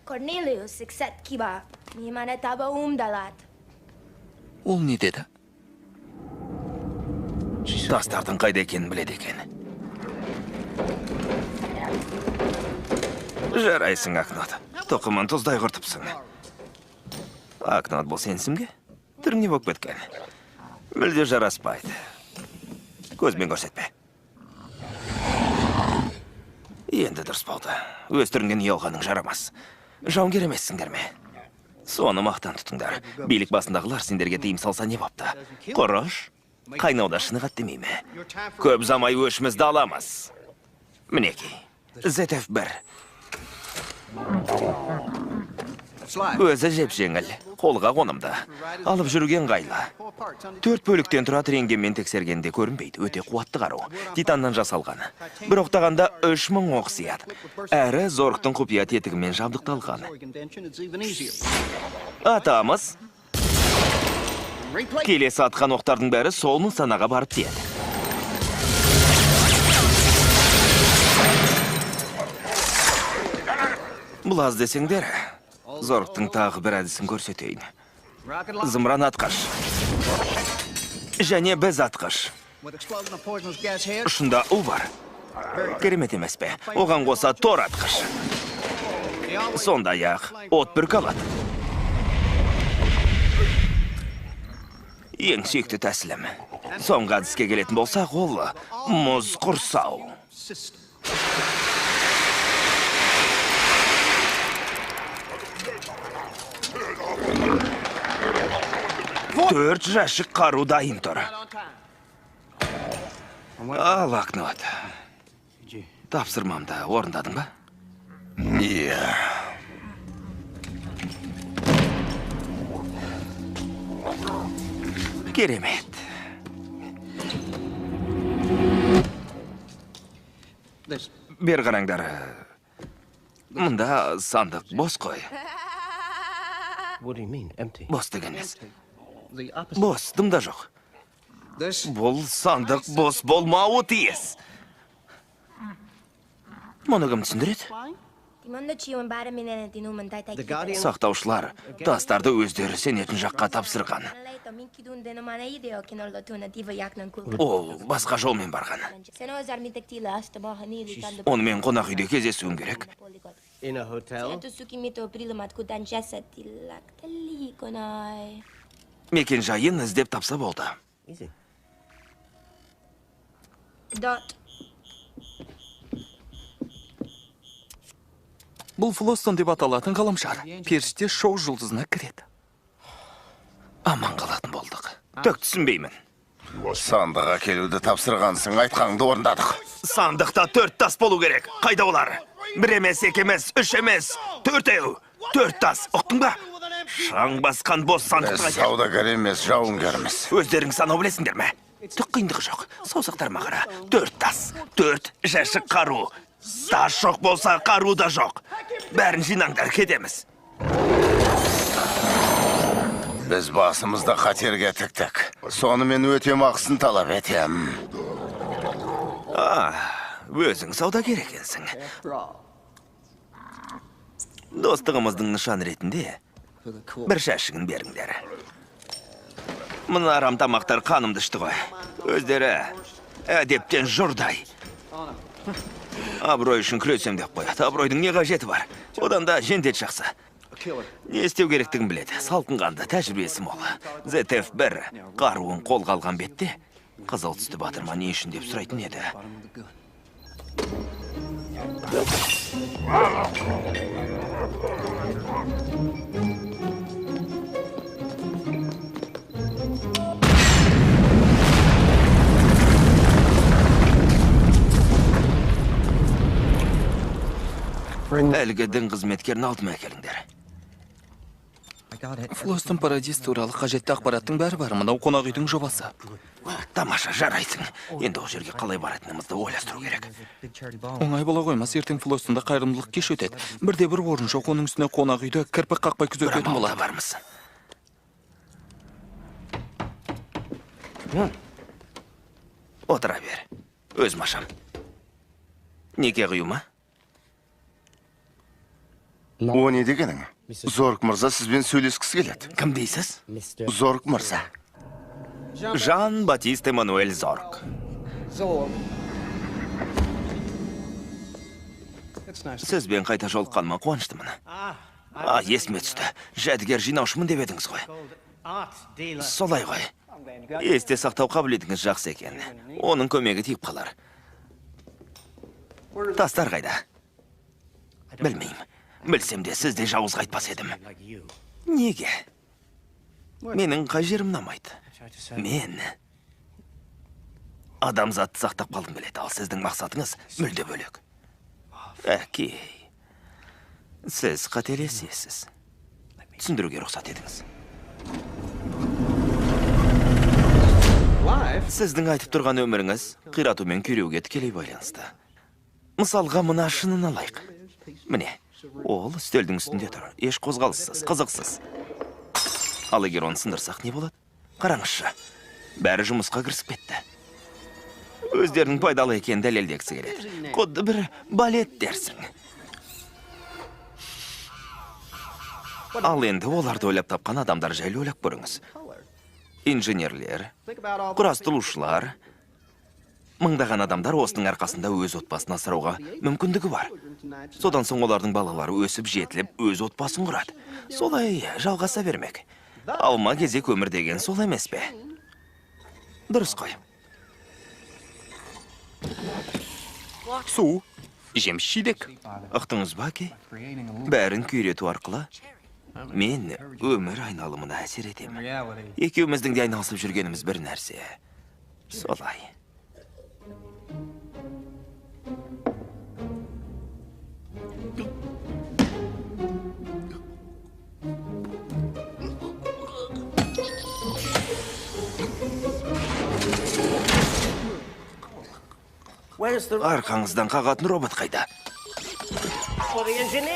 Cornelius, except Kiba. Mimane taba umdalat. Ол не деді? Тастардың қайда екенін біледі екен. Жарайсың, Акнот. Тоқымын тұздай құртыпсың. Акнот бұл сенсің бе? Түрің не болып кеткен? Мүлде жараспайды. Көзбен көрсетпе. Енді дұрыс болды. Өстірінген ұялғаның жарамас. Жауынгер емессіңдер ме? Соны мақтан тұтыңдар. Билік басындағылар сендерге тыйым салса не бапты? Құрыш, қайнауда шынығат демейме? Көп замай өшімізді аламыз. Мінекей, Зетев бір. Өзі жеп жеңіл, қолға қонымды. Алып жүрген қайлы. 4 бөліктен тұрат рентгенмен тексергенде көрінбейді. Өте қуатты қару. Титаннан жасалған. Бір оқтағанда 3000 оқ сияды. Әрі зорықтың құпия тетігімен жабдықталған. Атамыз. Келесі атқан оқтардың бәрі сол нысанаға барып тиеді. Бұл аз десеңдер, зорықтың тағы бір әдісін көрсетейін. Зымыран атқыш. Және біз атқыш. Ұшында у бар. Керемет емес пе? Оған қоса тор атқыш. Сондай-ақ от бүркі алады. Ең сүйікті тәсілім. Соңғы әдіске келетін болсақ, ол мұз құрсау. Төрт жәшік қару дайын тұр. Ал, Акнот. Тапсырмамды орындадың ба? Иә. Керемет. Бер қараңдар. Мұнда сандық бос қой. Бос дегеніз. Бос, дымда жоқ. Бұл сандық бос болмауы тиіс. Мұны кім түсіндіреді? Сақтаушылар тастарды өздері сенетін жаққа тапсырған. Ол басқа жолмен барған. Онымен қонақ үйде кездесуім керек. Мекен жайын іздеп тапса болды. Бұл Флостон деп аталатын ғаламшар. Періште шоу жұлдызына кіреді. Аман қалатын болдық. Төк түсінбеймін. Сандыға келуді тапсырғансың, айтқаныңды орындадық. Сандықта 4 тас болу керек. Қайда олар? 1 емес, 2 емес, 3 емес, 4 тас. Ұқтың ба? Шаң басқан бос сандыққа. Біз саудагер емес, жауынгерміз. Өздерің санау білесіңдер ме? Түк қиындығы жоқ. Саусақтарыма қара. 4 тас, 4 жәшік қару. Тас жоқ болса, қару да жоқ. Бәрін жинаңдар, кетеміз. Біз басымызда қатерге тіктік. Сонымен өтем ақысын талап етем. Өзің саудагер екенсің. Достығымыздың нышан ретінде бір жәшігін беріңдер. Мұны арам тамақтар қанымды ішті ғой. Өздері әдептен жұрдай. Абырой үшін күресем деп қояды. Абыройдың не қажеті бар? Одан да жендет жақсы. Не істеу керектігін біледі. Салқынғанды тәжірибесі мол. Зетев бір қаруын қолға алған бетте қызыл түсті батырма не үшін деп сұрайтын еді. Әлгі дін қызметкерін алдыма әкеліңдер. Флостон Парадис туралы қажетті ақпараттың бәрі бар. Мынау қонақ үйдің жобасы. Тамаша, жарайсың. Енді ол жерге қалай баратынымызды ойластыру керек. Оңай бола қоймас, ертең Флостонда қайырымдылық кеш өтеді. Бірде-бір орын жоқ, оның үстіне қонақ үйді кірпік қақпай күзететін болады. Бармыз. Отыра бер. Өз машам. Неке қию ма? О не дегенің? Зорг мырза сізбен сөйлескісі келеді. Кім дейсіз? Зорг мырза. Жан-Батист Эммануэль Зорг. Сізбен қайта жолыққаныма қуаныштымын. Есіме түсті. Жәдігер жинаушымын деп едіңіз ғой. Солай ғой. Есте сақтау қабілетіңіз жақсы екен. Оның көмегі тиіп қалар. Тастар қайда? Білмеймін. Білсем де сізде жауыз қайтпас едім. Неге? Менің қай жерім ұнамайды? Мен адамзатты сақтап қалғым келеді, ал сіздің мақсатыңыз мүлде бөлек. Әкей, сіз қателесесіз. Түсіндіруге рұқсат етіңіз. Сіздің айтып тұрған өміріңіз қирату мен күйреуге тікелей байланысты. Мысалға, мына шынын алайық. Міне, ол үстелдің үстінде тұр. Еш қозғалыссыз, қызықсыз. Ал егер оны сындырсақ не болады? Қараңызшы, бәрі жұмысқа кірісіп кетті. Өздерінің пайдалы екенін дәлелдегісі келеді. Құдды бір балет дерсің. Ал енді оларды ойлап тапқан адамдар жайлы ойлап көріңіз. Инженерлер, құрастырушылар, мыңдаған адамдар осының арқасында өз отбасын асырауға мүмкіндігі бар. Содан соң олардың балалары өсіп жетіліп, өз отбасын құрады. Солай жалғаса бермек. Алма кезек өмір деген сол емес пе? Дұрыс қой. Су, жеміс жидек. Ықтыңыз ба, әке? Бәрін күйрету арқылы мен өмір айналымына әсер етем. Екеуміздің де айналысып жүргеніміз бір нәрсе. Солай. Арқаңыздан қағатын робот қайда?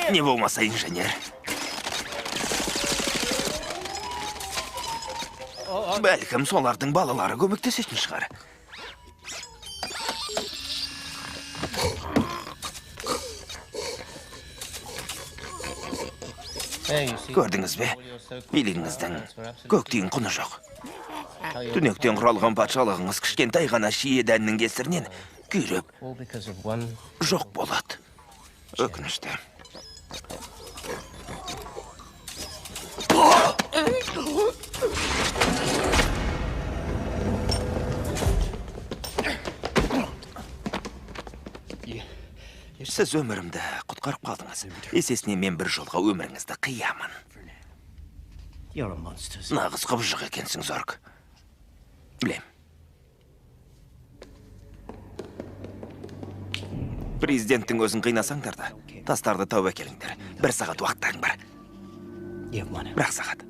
Не болмаса инженер. Бәлкім солардың балалары көмектесетін шығар. Көрдіңіз бе? Билігіңіздің көктейін құны жоқ. Түнектен құралған патшалығыңыз кішкентай ғана шие дәннің кесірінен күйреп жоқ болады. Өкінішті. Сіз өмірімді құтқарып қалдыңыз. Есесіне мен бір жолға өміріңізді қиямын. Нағыз қыбыжық екенсің, Зорг. Білем. Президенттің өзін қинасаңдар да, тастарды тауып әкеліңдер. 1 сағат уақыттарың бар. 1 сағат.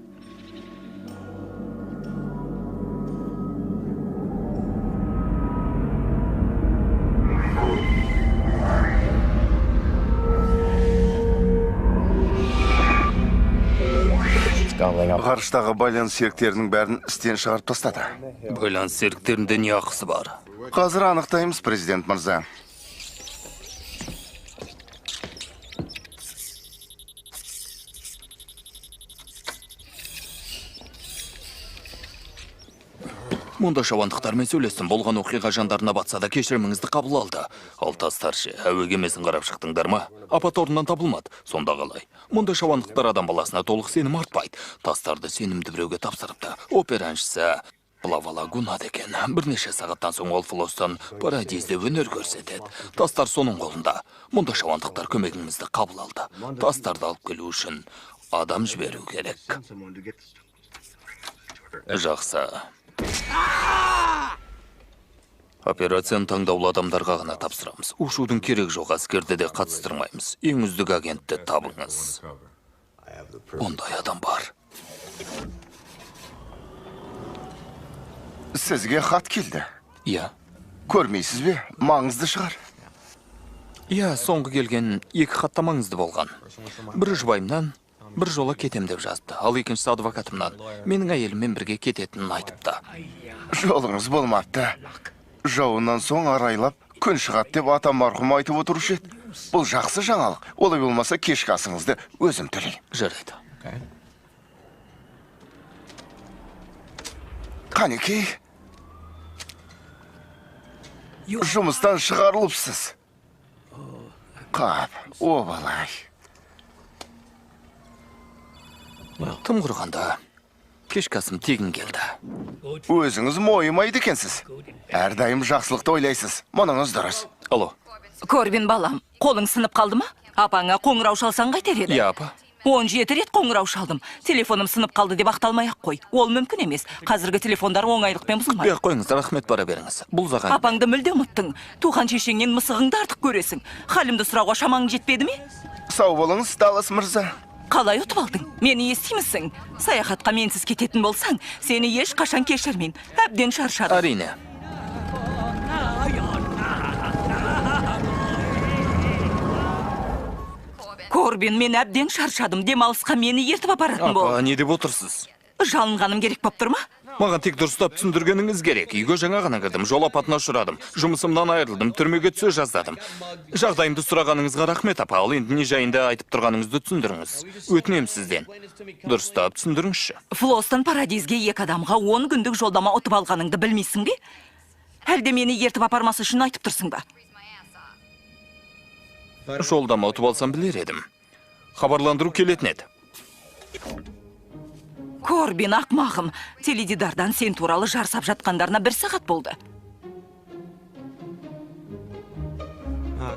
Ғарыштағы байланыс серіктерінің бәрін істен шығарып тастады. Байланыс серіктерінде не ақысы бар? Қазір анықтаймыз, президент мырза. Мұнда шавандықтармен сөйлестім. Болған оқиға жандарына батса да кешіріміңізді қабыл алды. Ал тастаршы, әуе кемесін қарап шықтыңдар ма? Апат орнынан табылмады. Сонда қалай? Мұнда шавандықтар адам баласына толық сенім артпайды. Тастарды сенімді біреуге тапсырыпты. Опера әншісі Лавала Гунад екен. Бірнеше сағаттан соң ол Флостон Парадизде өнер көрсетеді. Тастар соның қолында. Мұнда шавандықтар көмегіңізді қабыл алды. Тастарды алып келу үшін адам жіберу керек. Жақсы. Операцияны таңдаулы адамдарға ғана тапсырамыз. Ушудың керек жоқ, әскерді де қатыстырмаймыз. Ең үздік агентті табыңыз. Ондай адам бар. Сізге хат келді. Иә. Көрмейсіз бе? Маңызды шығар. Иә, соңғы келген екі хатта маңызды болған. Бірі жұбайымнан, бір жола кетем деп жазды. Ал екіншісі адвокатымнан. Менің әйеліммен бірге кететінін айтыпты. Жолыңыз болмапты. Жауынан соң арайлап, күн шығат деп ата марқұм айтып отырушы еді. Бұл жақсы жаңалық. Олай болмаса кешкі асыңызды өзім төлеймін. Жарайды. Қанекей? Жұмыстан шығарылыпсыз. Қап, обалай. Тым құрғанда, кешкі асым тегін келді. Өзіңіз мойымайды екенсіз. Әрдайым жақсылықты ойлайсыз. Мұныңыз дұрыс. Алло. Корбин балам, қолың сынып қалды ма? Апаңа қоңырау шалсаң қайтер еді? Иә, апа. 17 рет қоңырау шалдым. Телефоным сынып қалды деп ақталмай-ақ қой. Ол мүмкін емес. Қазіргі телефондар оңайлықпен бұзылмайды. Бек қойыңыз, рахмет бара беріңіз. Бұл заған. Апаңды мүлде ұмыттың. Туған шешеңнен мысығыңды артық көресің. Халімді сұрауға шамаң жетпеді ме? Сау болыңыз, Даллас мырза. Қалай ұтып алдың? Мені естимісің? Саяхатқа менсіз кететін болсаң, сені еш қашан кешірмеймін. Әбден шаршадым. Әрине. Корбин, мен әбден шаршадым. Демалысқа мені ертіп апаратын бол. Апа, не деп отырсыз? Жалынғаным керек боп тұр ма? Маған тек дұрыстап түсіндіргеніңіз керек. Үйге жаңа ғана кірдім, жол апатына ұшырадым. Жұмысымнан айырылдым, түрмеге түсе жаздадым. Жағдайымды сұрағаныңызға рахмет, апа. Ал енді не жайында айтып тұрғаныңызды түсіндіріңіз. Өтінем сізден. Дұрыстап түсіндіріңізші. Флостон Парадизге 2 адамға 10 күндік жолдама ұтып алғаныңды білмейсің бе? Әлде мені ертіп апармасы үшін айтып тұрсың ба? Жолдама ұтып алсам білер едім. Хабарландыру келетін еді. Корбин, ақмағым, теледидардан сен туралы жарсап жатқандарына 1 сағат болды.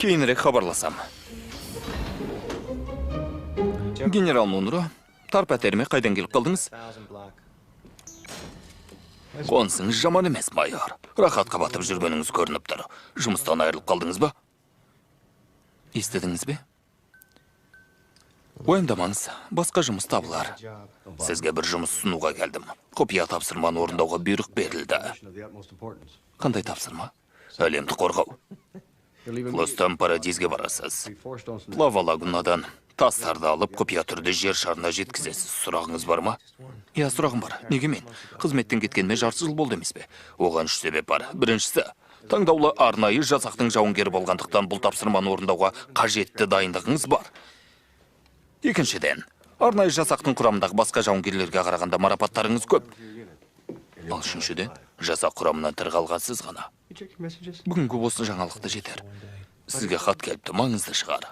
Кейінірек хабарласам. Генерал Мунро, тар пәтеріме қайдан келіп қалдыңыз? Қонсыңыз жаман емес, майор. Рахатқа батып жүргеніңіз көрініп тұр. Жұмыстан айырылып қалдыңыз ба? Естідіңіз бе? Уайымдамаңыз, басқа жұмыс табылар. Сізге бір жұмыс ұсынуға келдім. Құпия тапсырманы орындауға бұйрық берілді. Қандай тапсырма? Әлемді қорғау. Флостон Парадизге барасыз. Лава лагунадан тастарды алып, құпия түрде жер шарына жеткізесіз. Сұрағыңыз бар ма? Иә, сұрағым бар. Неге мен? Қызметтен кеткеніме жарты жыл болды емес пе? Оған 3 себеп бар. Біріншісі, таңдаулы арнайы жасақтың жауынгері болғандықтан бұл тапсырманы орындауға қажетті дайындығыңыз бар. Екіншіден, арнайы жасақтың құрамындағы басқа жауынгерлерге қарағанда марапаттарыңыз көп. Ал үшіншіден, жасақ құрамынан тірі қалғансыз ғана. Бүгінгі осы жаңалықты жетер. Сізге хат келіпті, маңызды шығар.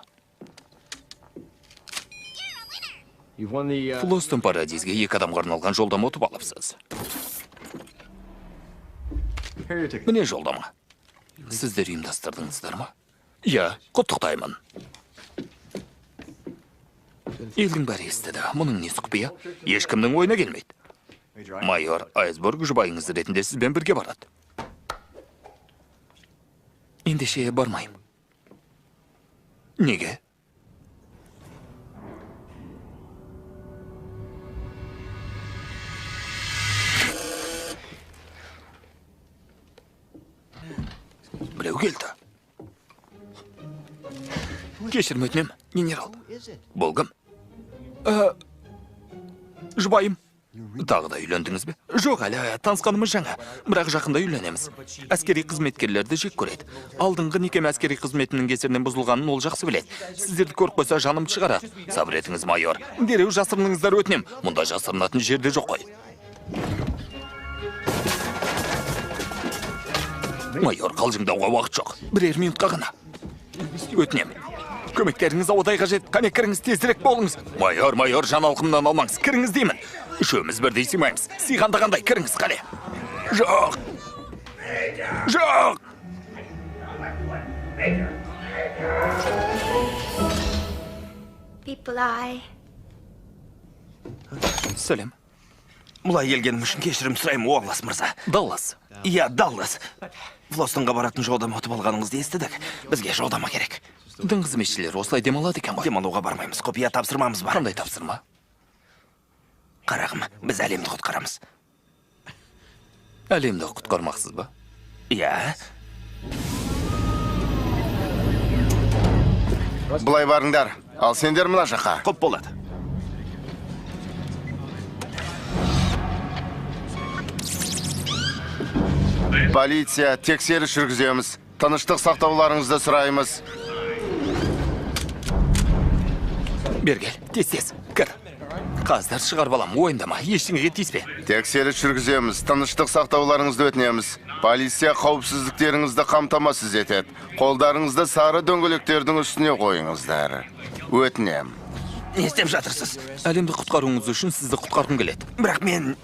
Флостон Парадизге 2 адамға арналған жолдама ұтып алыпсыз. Міне жолдама. Сіздер ұйымдастырдыңыздар ма? Иә, құттықтаймын. Елдің бәрі естіді. Мұның несі құпия? Ешкімнің ойына келмейді. Майор Айсборг жұбайыңыз ретінде сізбен бірге барады. Ендеше бармайым. Неге? Біреу келді. Кешірім өтінем, генерал. Бұл кім? Жұбайым. Тағы да үйлендіңіз бе? Жоқ, әлі танысқанымыз жаңа. Бірақ жақында үйленеміз. Әскери қызметкерлерді жек көреді. Алдыңғы некем әскери қызметінің кесірінен бұзылғанын ол жақсы біледі. Сіздерді көріп қойса жаным шығарады. Сабыр етіңіз, майор. Дереу жасырыныңыздар өтінем. Мұнда жасырынатын жерде жоқ қой. Майор, қалжыңдауға уақыт жоқ. Бірер минутқа ғана. Өтінем. Көмектеріңіз аудай қажет. Қане кіріңіз, тезірек болыңыз. Майор, жаналқымнан алмаңыз. Кіріңіз деймін. Үшеуміз бірдей сыймаймыз. Сыйғанда қандай, кіріңіз, қане. Жоқ. Сәлем. Мұлай келгенім үшін кешірім сұраймын, Уоллас мырза. Даллас. Иә, Даллас. Флостонға баратын жолдама ұтып алғаныңызды естідік. Бізге жолдама керек. Дін қызметшілері осылай демалады екен ғой. Демалуға бармаймыз, құпия тапсырмамыз бар. Қандай тапсырма? Қарағым, біз әлемді құтқарамыз. Әлемді құтқармақсыз ба? Иә. Бұлай барыңдар, ал сендер мына жаққа. Құп болады. Полиция, тексеріс жүргіземіз. Тыныштық сақтауларыңызды сұраймыз. Бергел, тез, кір. Қаздар шығар балам, ойындама, ештеңеге тиіспе. Тексеріс жүргіземіз. Тыныштық сақтауларыңызды өтінеміз. Полиция қауіпсіздіктеріңізді қамтамасыз етеді. Қолдарыңызды сары дөңгелектердің үстіне қойыңыздар. Өтінем. Не істеп жатырсыз? Әлемді құтқаруыңыз үшін сізді құтқарғым келеді. Бірақ мен...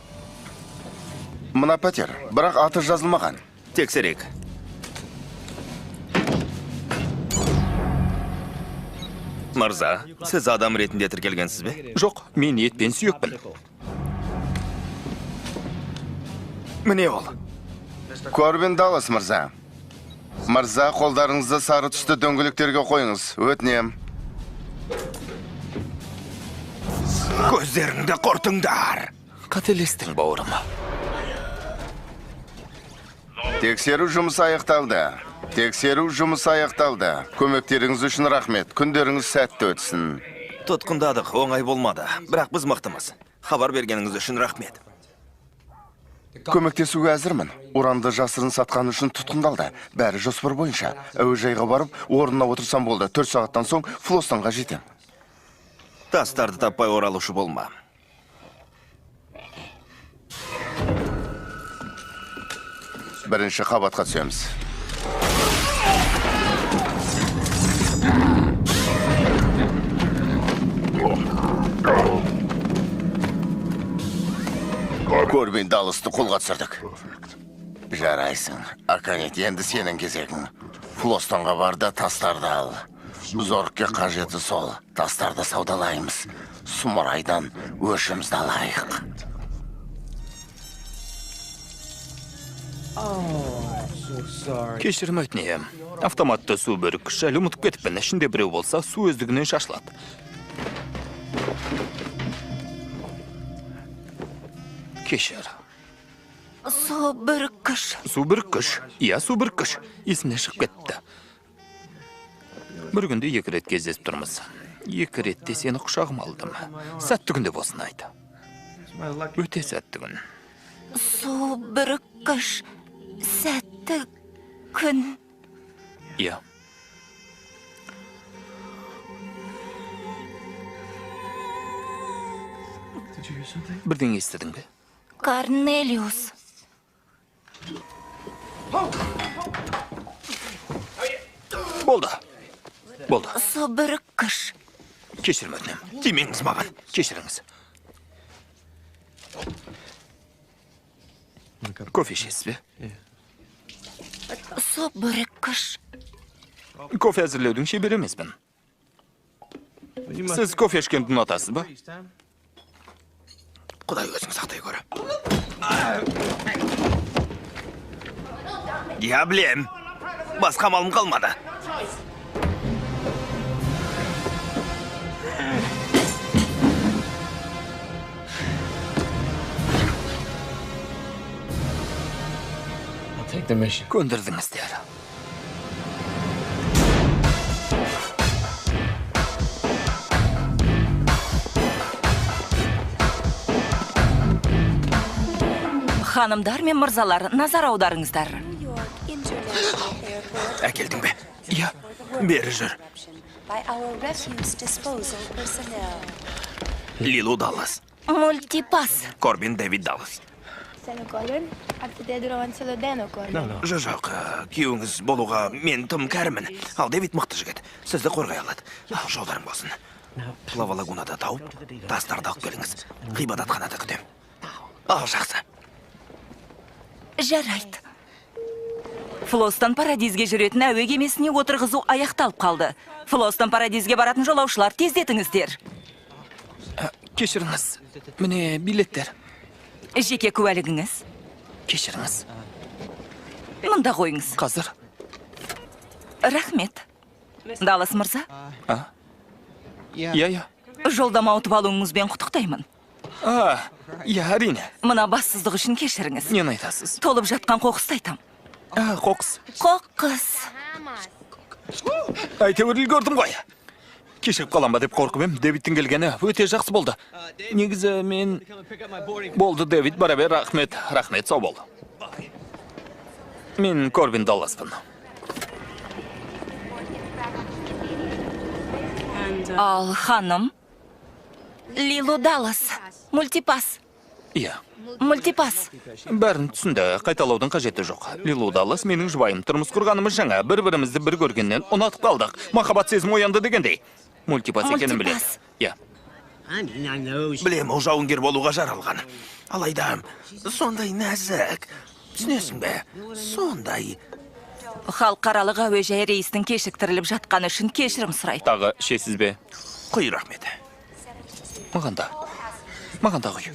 Мына пәтер, бірақ аты жазылмаған. Тексерек. Мырза, сіз адам ретінде тіркелгенсіз бе? Жоқ, мен ет пен сүйекпін. Міне ол. Корбин Даллас мырза. Мырза, қолдарыңызды сары түсті дөңгелектерге қойыңыз. Өтінем. Көздеріңді құртыңдар. Қателестің, бауырым. Тексеру жұмысы аяқталды. Көмектеріңіз үшін рахмет. Күндеріңіз сәтті өтсін. Тұтқындадық, оңай болмады. Бірақ біз мықтымыз. Хабар бергеніңіз үшін рахмет. Көмектесуге әзірмін. Уранды жасырын сатқан үшін тұтқындалды. Бәрі жоспар бойынша. Әуежайға барып, орнына отырсам болды. 4 сағаттан соң Флостонға жетем. Тастарды таппай оралушы болма. Бірінші қабатқа түсеміз. Корбин Далласты қолға түсірдік. Жарайсың. Аканет, енді сенің кезегің. Флостонға бар да тастарды ал. Зоркке қажеті сол. Тастарды саудалаймыз. Сұмырайдан өшімізді алайық. Кешірім өтінем. Автоматты су бүріккіш әлі ұмытып кетіппін. Ішінде біреу болса, су өздігінен шашылады. Кешір. Су бүріккіш. Су бүріккіш. Иә, су бүріккіш. Есімнен шығып кетті. Бір күнде 2 рет кездесіп тұрмыз. 2 ретте сені құшағым алдым. Сәтті күнде болсын айты. Өте сәтті күн. Су бүріккіш. Сәтті күн. Иә. Бірден естідің бе? Корнелиус. Болды. Су бүріккіш. Кешірім өтінем. Тимеңіз маған. Кешіріңіз. Кофе ішесіз бе? Су бүріккіш. Кофе әзірлеудің шебер емеспін. Сіз кофе ішкенді ұнатасыз ба? Құдай өзің сақтай көрі. Я білем. Басқа малым қалмады. Көндірдіңіздер. Ханымдар мен мырзалар, назар аударыңыздар. Әкелдің бе? Иә. Бері жүр. Лилу Даллас. Мультипас. Корбин Дэвид Даллас. Жоқ, күйеуіңіз болуға мен тым кәрімін. Ал Дэвид мықты жігіт. Сізді қорғай алады. Жолдарың болсын. Плава лагунада тауып, тастарды алып келіңіз. Ғибадатханада күтем. Ал жақсы. Жарайды. Флостон Парадизге жүретін әуе кемесіне отырғызу аяқталып қалды. Флостон Парадизге баратын жолаушылар, тездетіңіздер. Кешіріңіз. Міне билеттер. Жеке куәлігіңіз. Кешіріңіз. Мында қойыңыз. Қазір. Рахмет. Даллас мырза, Иә. жолдама ұтып алуыңызбен құттықтаймын. Иә, әрине. Мына бассыздық үшін кешіріңіз. Нені айтасыз? Толып жатқан қоқысты айтам. Қоқыс. Қоқыс. Әйтеуір үлгердім ғой. Кешігіп қалам ба деп қорқып ем. Дэвидтің келгені өте жақсы болды. Негізі мен... Болды, Дэвид, бара бер, рахмет. Рахмет, сау бол. Мен Корбин Далласпын. Ал ханым, Лилу Даллас, мультипас. Иә. Мультипас. Бәрін түсінді, қайталаудың қажеті жоқ. Лилу Даллас менің жұбайым, тұрмыс құрғанымыз жаңа, бір-бірімізді бір көргеннен ұнатып қалдық. Махаббат сезім оянды дегендей. Мультипас екенін біледі. Мультипас. Иә. Білем, ол жауынгер болуға жаралған. Алайда, сондай нәзік. Түсінесің бе? Сондай. Халықаралық әуежай рейстің кешіктіріліп жатқаны үшін кешірім сұрайды. Тағы шесіз бе? Құй рахмет. Маған да қой.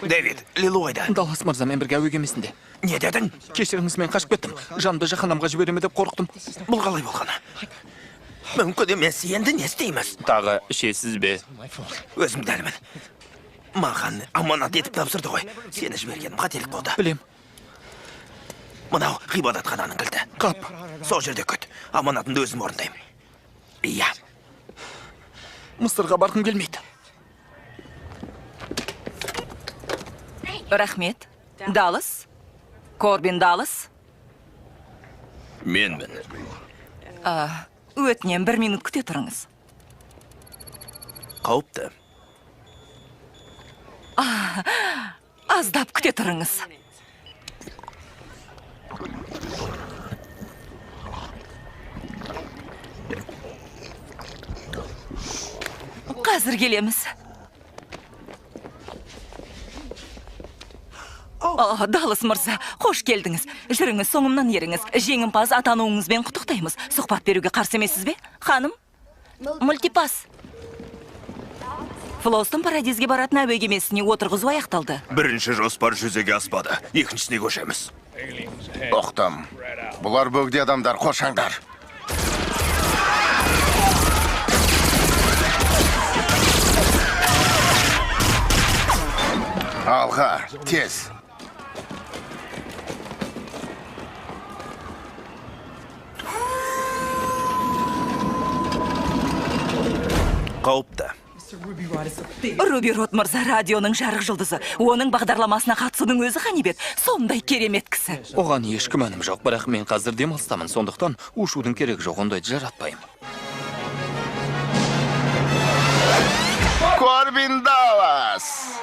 Дэвид, Лилу қайда? Даллас мырзамен бірге әуе кемесінде. Не дедің? Кешіріңіз, мен қашып кеттім. Жанды жаһанамға жібереме деп қорықтым. Бұл қалай болғаны? Мүмкін емес, енді не істейміз? Тағы шесіз бе? Өзім дәлімін. Маған аманат етіп тапсырды ғой. Сені жібергенім қателік болды. Білем. Мынау ғибадатхананың кілті. Қап. Сол жерде күт. Аманатымды өзім орындаймын. Иә. Мысырға барғым келмейді. Рахмет. Даллас. Корбин Даллас. Менмін. Өтінен 1 минут күте тұрыңыз. Қауіпті. Аздап күте тұрыңыз. Қазір келеміз. Даллас мырза, қош келдіңіз. Жүріңіз, соңымнан еріңіз. Жеңімпаз атануыңызбен құттықтаймыз. Сұхбат беруге қарсы емессіз бе? Ханым? Мультипас. Флостон Парадизге баратын әуе кемесіне отырғызу аяқталды. Бірінші жоспар жүзеге аспады. Екіншісіне көшеміз. Оқтым. Бұлар бөгде адамдар, қошаңдар. Алға, тез. Қауіпті. Руби Рот мырза радионың жарық жұлдызы. Оның бағдарламасына қатысудың өзі ғанибет. Сондай керемет кісі. Оған еш күмәнім жоқ, бірақ мен қазір демалыстамын. Сондықтан ушудың керек жоқ, ондайды жаратпаймын. Корбин Даллас.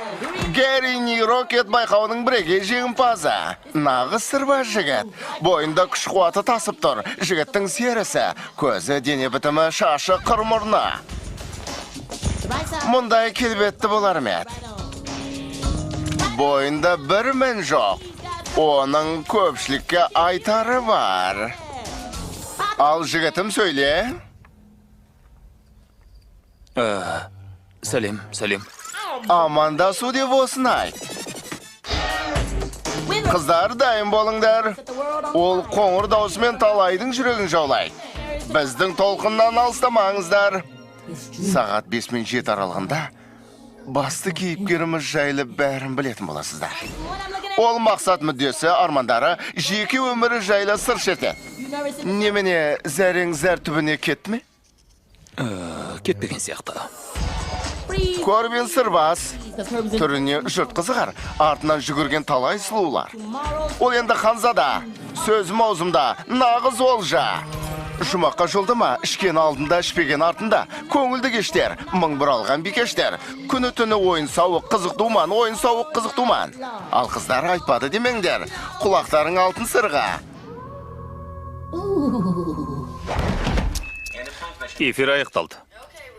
Герини Рокет байқауының бірегей жеңімпазы. Нағыз сырбаз жігіт. Бойында күш қуаты тасып тұр. Жігіттің серісі, көзі, дене бітімі, шашы, қырмұрны. Мұндай келбетті болар мед. Бойында бір мен жоқ. Оның көпшілікке айтары бар. Ал жігітім сөйле. Сәлем. Амандасу деп осын айт. Қыздар дайын болыңдар. Ол қоңыр даусымен талайдың жүрегін жаулайды. Біздің толқыннан алыстамаңыздар. Сағат 5 мен 7 аралығында басты кейіпкеріміз жайлы бәрін білетін боласыздар. Ол мақсат мүддесі, армандары, жеке өмірі жайлы сыр шертеді. Немене зәрең зәр түбіне кетті ме? Кетпеген сияқты. Корбин сырбас. Түріне жұрт қызығар, артынан жүгірген талай сұлулар. Ол енді ханзада, сөзім аузымда, нағыз олжа. Жұмаққа жолдыма, ішкен алдында, ішпеген артында. Көңілді кештер, мың бір алған бекештер. Күні түні ойын сауық қызық думан, ойын сауық қызық думан. Ал қыздар айтпады демеңдер, құлақтарың алтын сырға. Эфир аяқталды.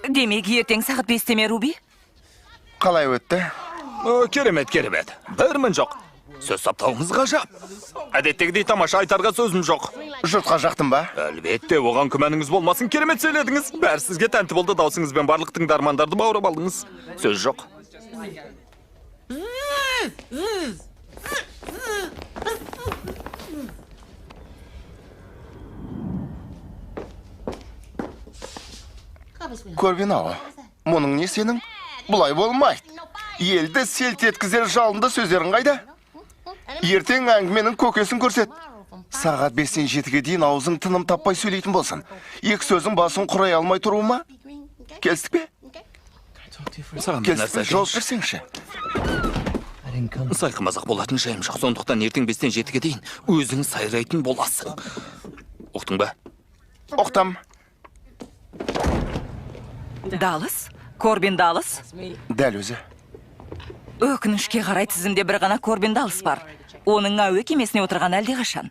Демек, ертең сағат 5-те ме, Руби? Қалай өтті? Керемет. Бір мін жоқ. Сөз саптауыңыз ғажап. Әдеттегідей тамаша айтарға сөзім жоқ. Жұртқа жақтың ба? Әлбетте, оған күмәніңіз болмасын, керемет сөйледіңіз. Бәрі сізге тәнті болды, даусыңызбен барлық тыңдармандарды баурап алдыңыз. Сөз жоқ. Корбин ау, мұның не сенің? Бұлай болмайды. Елді селт еткізер жалынды сөздерің қайда? Ертең әңгіменің көкесін көрсет. Сағат 5-тен 7-ге дейін аузың тыным таппай сөйлейтін болсын. Екі сөзің басын құрай алмай тұруы ма? Келістік бе? Саған бір нәрсе Келістік, жауап берсеңші. Сайқы мазақ болатын жайым жоқ. Сондықтан ертең 5-тен 7-ге дейін өзің сайрайтын боласың. Ұқтың ба? Оқтам. Далыс? Корбин Далыс? Дәл өзі. Өкінішке қарай тізімде бір ғана Корбин Далыс бар. Оның әуе кемесіне отырған әлде қашан.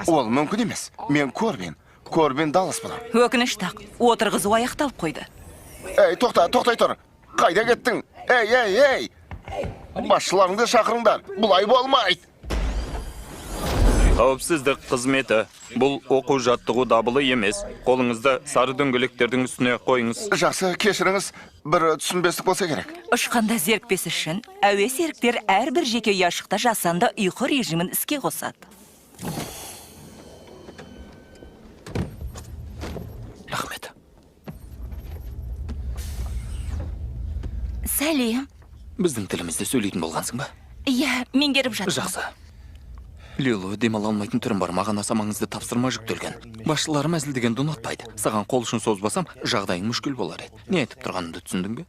Ол мүмкін емес. Мен Корбин Далыс болам. Өкінішті ақ, отырғызу аяқталып қойды. Ей, тоқтай тұр. Қайда кеттің? Ей! Басшыларыңды шақырыңдар. Бұлай болмайды. Қауіпсіздік қызметі. Бұл оқу жаттығу дабылы емес. Қолыңызды сары дөңгелектердің үстіне қойыңыз. Жақсы, кешіріңіз. Бір түсінбестік болса керек. Ұшқанда зерікпес үшін, әуе серіктер әрбір жеке ұяшықта жасанды ұйқы режимін іске қосады. Рахмет. Сәлем. Біздің тілімізде сөйлейтін болғансың ба? Иә, меңгеріп жатырмын. Жақсы. Лилу, демала алмайтын түрім бар, маған аса маңызды тапсырма жүктелген. Басшыларым әзілдегенді ұнатпайды. Саған қол ұшын созбасам, жағдайың мүшкіл болар еді. Не айтып тұрғанымды түсіндің бе?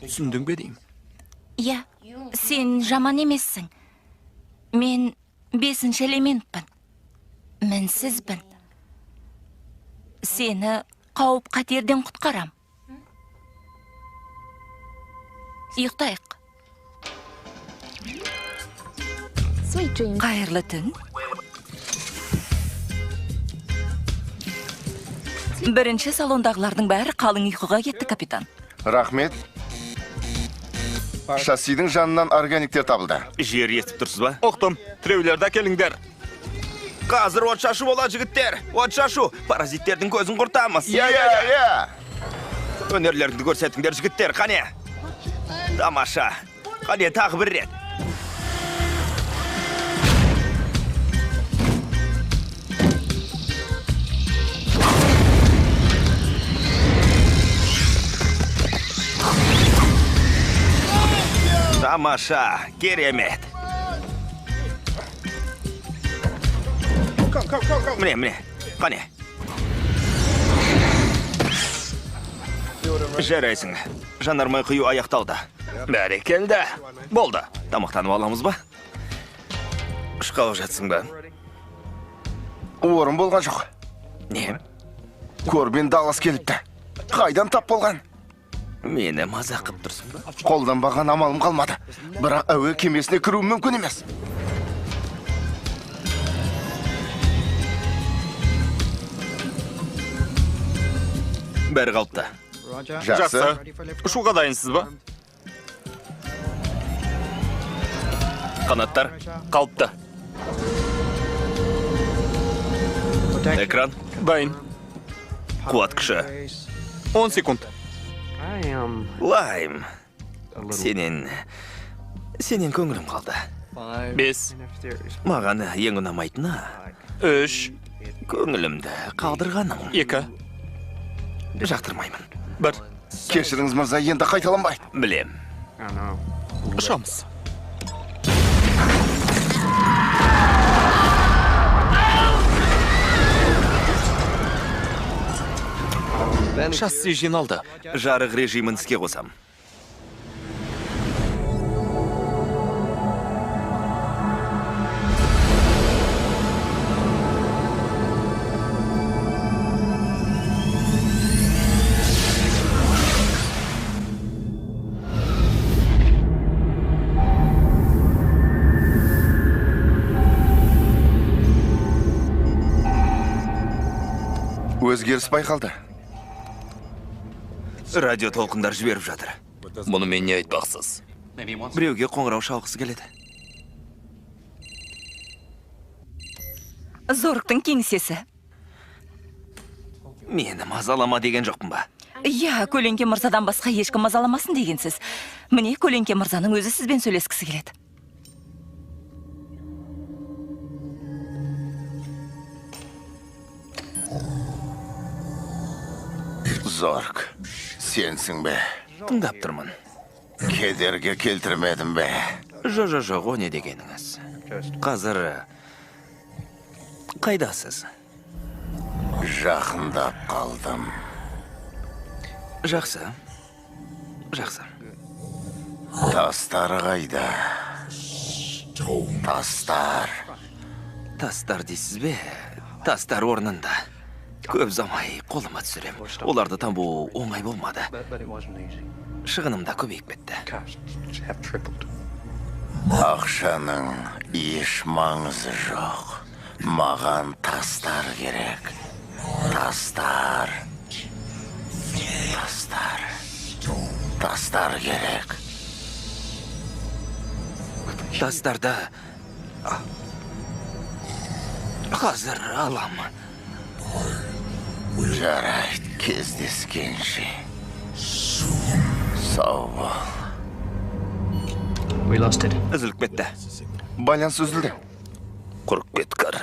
Түсіндің бе деймін? Иә, сен жаман емессің. Мен 5-ші элементпін. Мінсізбін. Сені қауіп қатерден құтқарам. Ұйықтайық. Sweet dreams. Қайырлы түн. Бірінші салондағылардың бәрі қалың ұйқыға кетті, капитан. Рахмет. Шассидің жанынан органиктер табылды. Жер естіп тұрсыз ба? Оқтым, тіреулерді әкеліңдер. Қазір от шашу болады, жігіттер. От шашу. Паразиттердің көзін құртамыз. Я. Өнерлеріңді көрсетіңдер, жігіттер, қане. Тамаша. Қане, тағы бір рет. Тамаша, керемет. Міне, қане. Жарайсың. Жанармай құю аяқталды. Бәрекелді. Болды. Тамақтанып аламыз ба? Ұшқалы жатсың ба? Орын болған жоқ. Не? Корбин Далас келіпті. Қайдан тап болған? Мені мазақ қып тұрсың ба? Қолданбаған амалым қалмады. Бірақ әуе кемесіне кіру мүмкін емес. Бәрі қалыпты. Жақсы. Ұшуға дайынсыз ба? Қанаттар, Қалыпты. экран, Дайын. қуат күші. 10 секунд. Лайм. Сенен көңілім қалды. 5, Маған ең ұнамайтыны 3, көңілімді қалдырғаның. 2, Жақтырмаймын. 1. Кешіріңіз мырза, енді қайталанбайды. Білем. Ұшамыз. Шасси жиналды. Жарық режимін іске қосам. Өзгеріс байқалды. Радио толқындар жіберіп жатыр. Мұны мен не айтпақсыз? Біреуге қоңырау шалғысы келеді. Зорықтың кеңсесі. Мені мазалама деген жоқпын ба? Иә, Көлеңке мырзадан басқа ешкім мазаламасын дегенсіз. Міне, Көлеңке мырзаның өзі сізбен сөйлескісі келеді. Зорг, сенсің бе? Тыңдап тұрмын. Кедерге келтірмедім бе? Жоқ, о не дегеніңіз? Қазір қайдасыз? Жақындап қалдым. Жақсы. Тастар қайда? Тастар дейсіз бе? Тастар орнында. Көп замай қолыма түсірем. Оларды табу оңай болмады. Шығыным да көбейіп кетті. Ақшаның еш маңызы жоқ. Маған тастар керек. Тастар керек. Тастарды қазір алам. Жарайды, кездескенше. Сау бол. Үзіліп кетті. Байланыс үзілді. Құрып кеткір.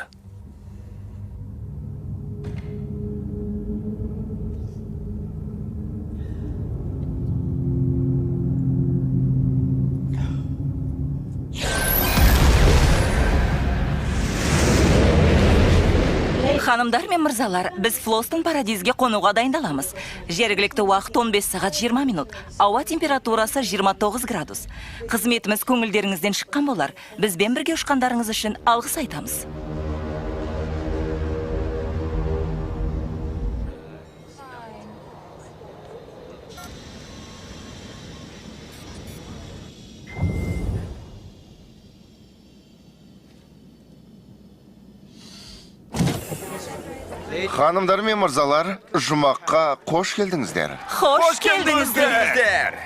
Ханымдар мен мырзалар, біз Флостон Парадизге қонуға дайындаламыз. Жергілікті уақыт 15 сағат 20 минут. Ауа температурасы 29 градус. Қызметіміз көңілдеріңізден шыққан болар. Бізбен бірге ұшқандарыңыз үшін алғыс айтамыз. Ханымдар мен мырзалар, жұмаққа қош келдіңіздер. Қош келдіңіздер.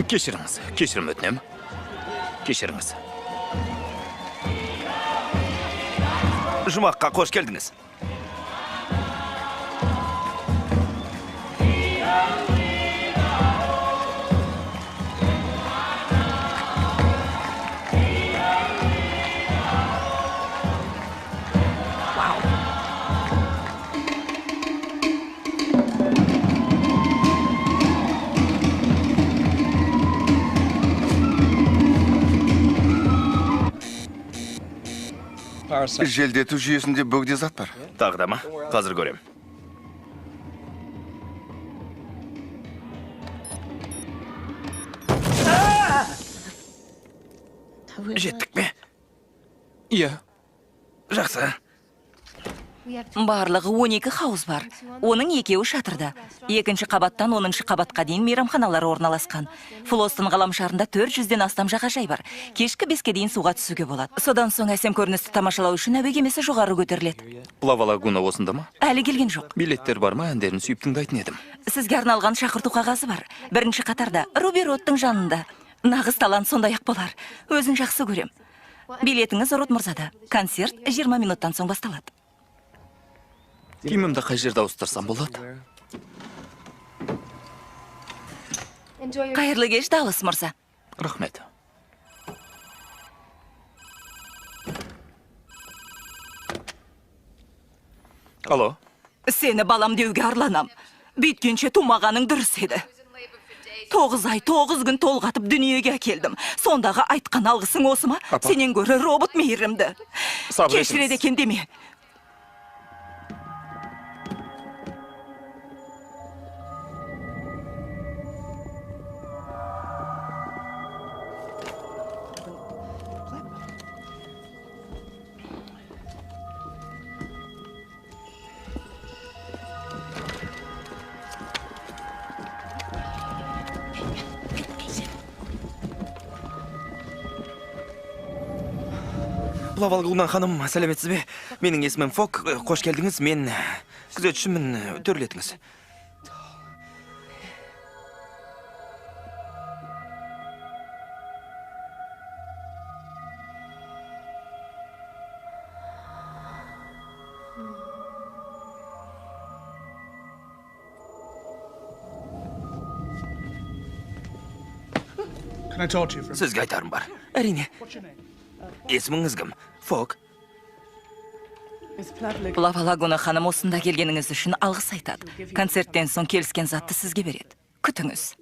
Кешірім өтінем. Кешіріңіз. Жұмаққа қош келдіңіз. Желдету жүйесінде бөгде зат бар. Тағы да ма? Қазір көрем. Жеттік пе? Иә. Жақсы. Барлығы 12 хауыз бар. Оның екеуі шатырда. Екінші қабаттан 10-шы қабатқа дейін мейрамханалар орналасқан. Флостон ғаламшарында 400-ден астам жағажай бар. Кешкі 5-ке дейін суға түсуге болады. Содан соң әсем көріністі тамашалау үшін әуе кемесі жоғары көтеріледі. Лава лагуна осында ма? Әлі келген жоқ. Билеттер бар ма? Әндерін сүйіп тыңдайтын едім. Сізге арналған шақырту қағазы бар. Бірінші қатарда Руби Роттың жанында. Нағыз талант сондай-ақ болар. Өзін жақсы көрем. Билетіңіз Рот мырзада. Концерт 20 минуттан соң басталады. Киімімді қай жерде ауыстырсам болады? Қайырлы кеш, Даллас мырза. Рахмет. Алло. Сені балам деуге арланам. Бүйткенше тумағаның дұрыс еді. 9 ай, 9 күн толғатып дүниеге әкелдім. Сондағы айтқан алғысың осы ма? Сенен гөрі робот мейірімді. Кешіреді екен деме. Лавалгулнан ханым, сәлеметсіз бе? Менің есімім Фок, қош келдіңіз. Мен күзетшімін, төрлетіңіз. Сізге айтарым бар. Әрине. Есіміңіз кім? Фок? Лава Лагуна ханым осында келгеніңіз үшін алғыс айтады. Концерттен соң келіскен затты сізге береді. Күтіңіз.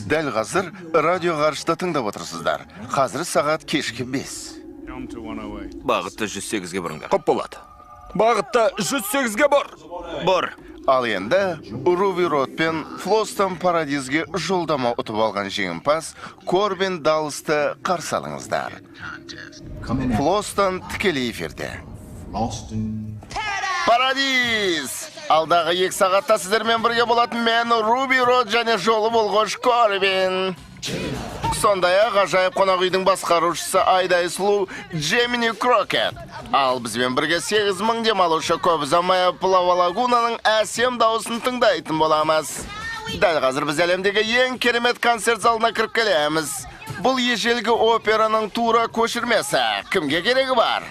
Дәл қазір радио ғарышта тыңдап отырсыздар. Қазір сағат кешкі 5. Бағытты 108-ге бұрыңдар. Қып болады. Бағытта 108-ге бар. Бор. Ал енді Руби Род пен Флостон Парадизге жолдама ұтып алған жеңімпаз Корбин Даллсты қарсы алыңыздар. Флостон тікелей эфирде. Парадиз! Алдағы 2 сағатта сіздермен бірге болатын мен Руби Род және жолы болғыш Корбин. Сондай-ақ ғажайып қонақ үйдің басқарушысы айдай сұлу Джемини Крокет. Ал бізбен бірге 8000 демалушы көп ұзамай Лава Лагунаның әсем дауысын тыңдайтын боламыз. Дәл қазір біз әлемдегі ең керемет концерт залына кіріп келеміз. Бұл ежелгі операның тура көшірмесі. Кімге керегі бар?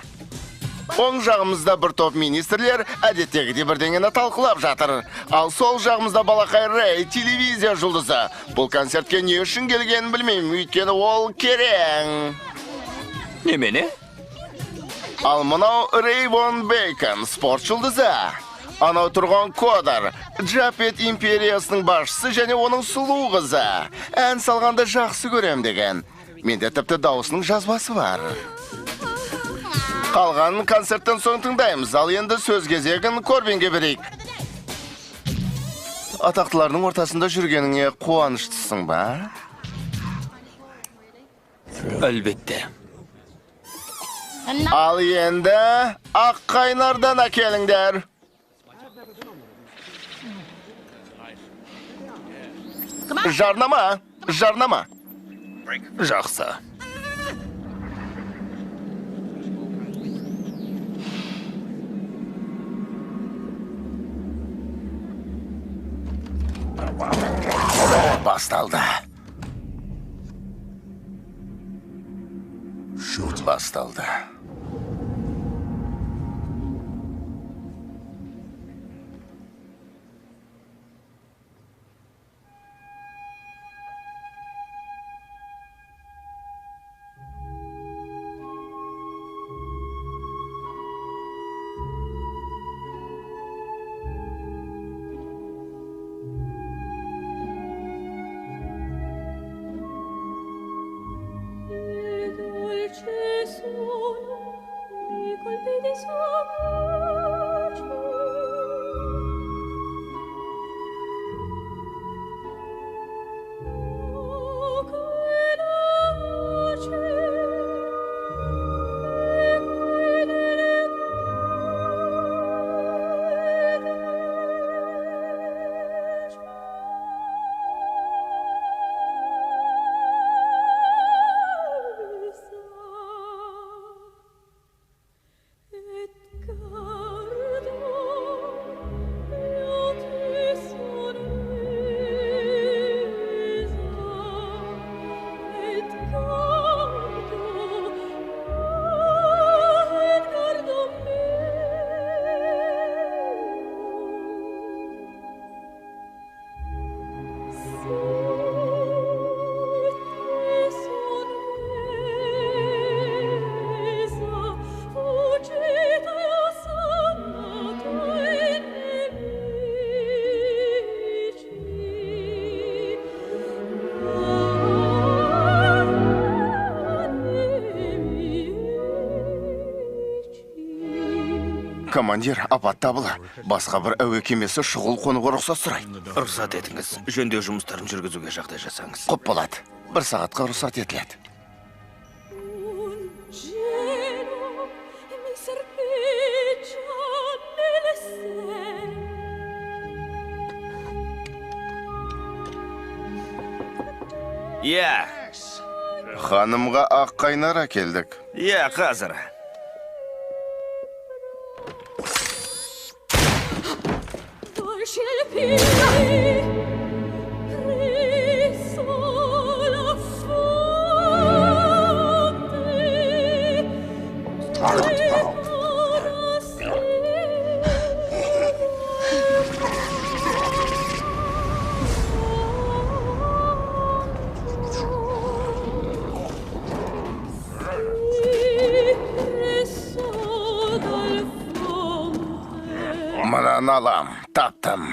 Оң жағымызда бір топ министрлер әдеттегідей бірдеңені талқылап жатыр. Ал сол жағымызда балақай Рэй, телевизия жұлдызы. Бұл концертке не үшін келгенін білмеймін, өйткені ол керең. Немене? Ал мынау Рейвон Бейкон, спорт жұлдызы. Анау тұрған Кодар, Джапет империясының басшысы және оның сұлу қызы. Ән салғанды жақсы көрем деген. Менде тіпті дауысының жазбасы бар. Қалғанын концерттен соң тыңдаймыз, ал енді сөз кезегін Корбинге берейік. Атақтылардың ортасында жүргеніңе қуаныштысың ба? Әлбетте. Ал енді Аққайнардан әкеліңдер. Жарнама. Жақсы. Басталды. Командир, апат табылы. Басқа бір әуе кемесі шұғыл қонуға рұқсат сұрайды. Рұқсат етіңіз. Жөндеу жұмыстарын жүргізуге жағдай жасаңыз. Құп болады. 1 сағатқа рұқсат етіледі. Иә. Ханымға Аққайнар әкелдік. Иә, қазір. Артынан алам, таптым.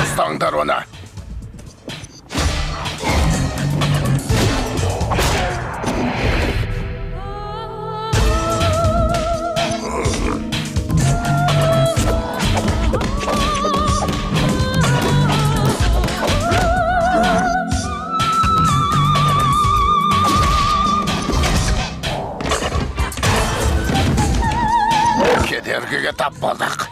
Ұстаңдар оны. Кедергіге тап болдық.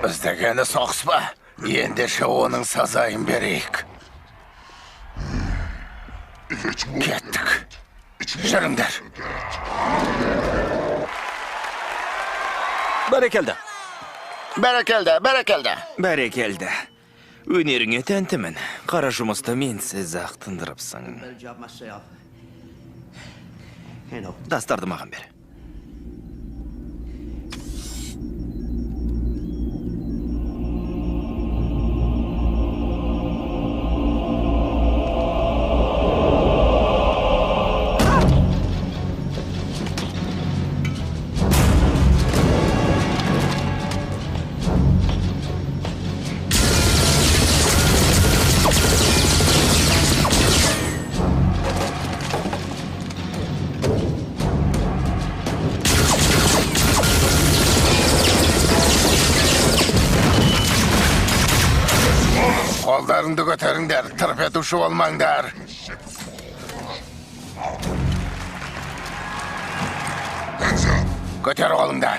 Іздегені соғыс па? Ендеше оның сазайын берейік. Кеттік. Жүріңдер. Бәрекелді. Бәрекелді, бәрекелді. Бәрекелді. Өнеріңе тәнтімін. Қара жұмысты мен сіз ақ тындырыпсың. Дастарды маған бер. Қолдарыңды көтеріңдер, тырп етуші болмаңдар. Көтер қолыңды.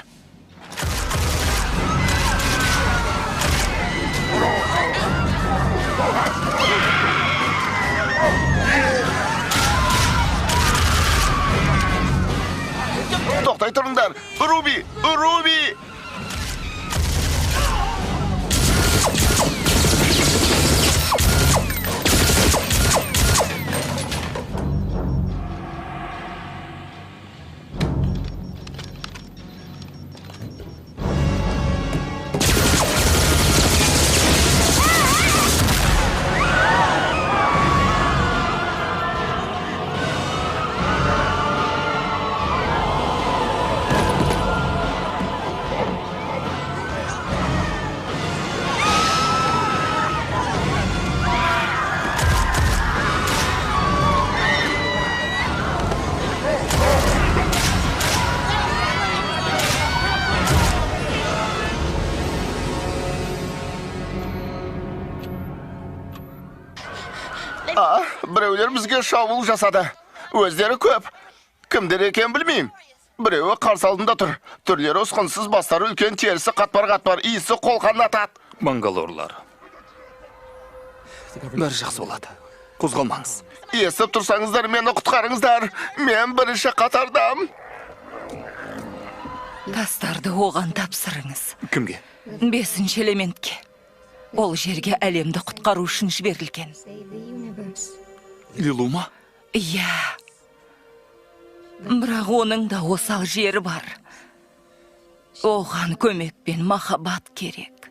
Тоқтай тұрыңдар. Руби! Руби! Біреулер бізге шабуыл жасады. Өздері көп. Кімдер екен білмеймін. Біреуі қарсы алдында тұр. Түрлері ұсқынсыз, бастары үлкен, терісі қатпар-қатпар, иісі қолқан атады. Бангалорлар. Бәрі жақсы болады. Қозғалмаңыз. Естіп тұрсаңыздар, мені құтқарыңыздар. Мен бірінші қатардам. Тастарды оған тапсырыңыз. Кімге? 5-ші элементке. Ол жерге әлемді құтқару үшін жіберілген. Лилума? Иә. Бірақ оның да осал жері бар. Оған көмек пен махаббат керек.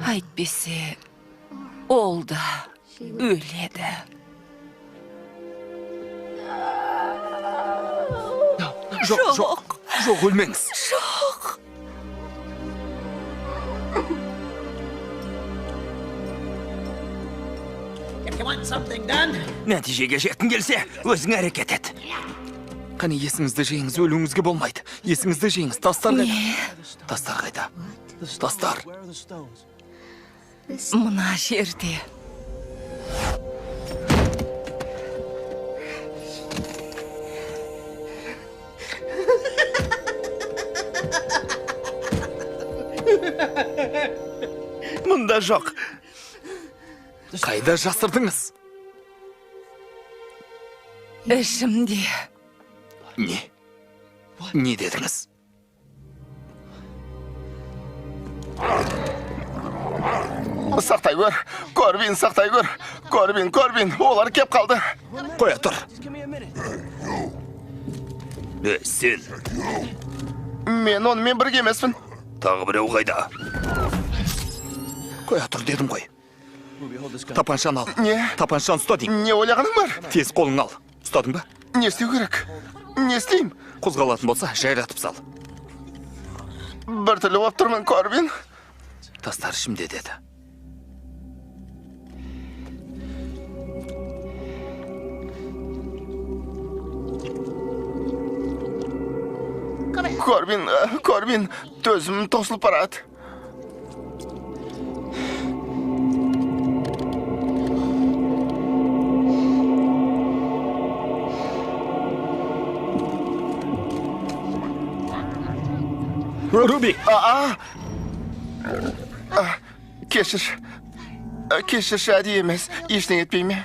Әйтпесе, ол да өледі. Жоқ, өлмеңіз. Жоқ. Нәтижеге жеткің келсе, өзің әрекет ет. Қане есіңізді жеңіз, өлуіңізге болмайды. Есіңізді жеңіз, тастар қайда? Тастар қайда? Тастар. Мына жерде. Мұнда жоқ. Қайда жасырдыңыз? Ішімде. Не? Не дедіңіз? Сақтай көр, Корбин, сақтай көр. Корбин, олар кеп қалды. Қоя тұр. Сен. Мен онымен бірге емеспін. Тағы біреу қайда? Қоя тұр дедім ғой. Тапаншаны ал. Не? Тапаншаны ұста дейм. Не ойлағаның бар? Тез қолың ал. Ұстадың ба? Не істеу керек? Не істейм? Қозғалатын болса, жайратып сал. Бір түрлі болып тұрмын, Корбин. Тастар ішімде деді. Корбин, төзім тосылып барады. Руби! Кешір, шәді емес. Ештен етпей ме?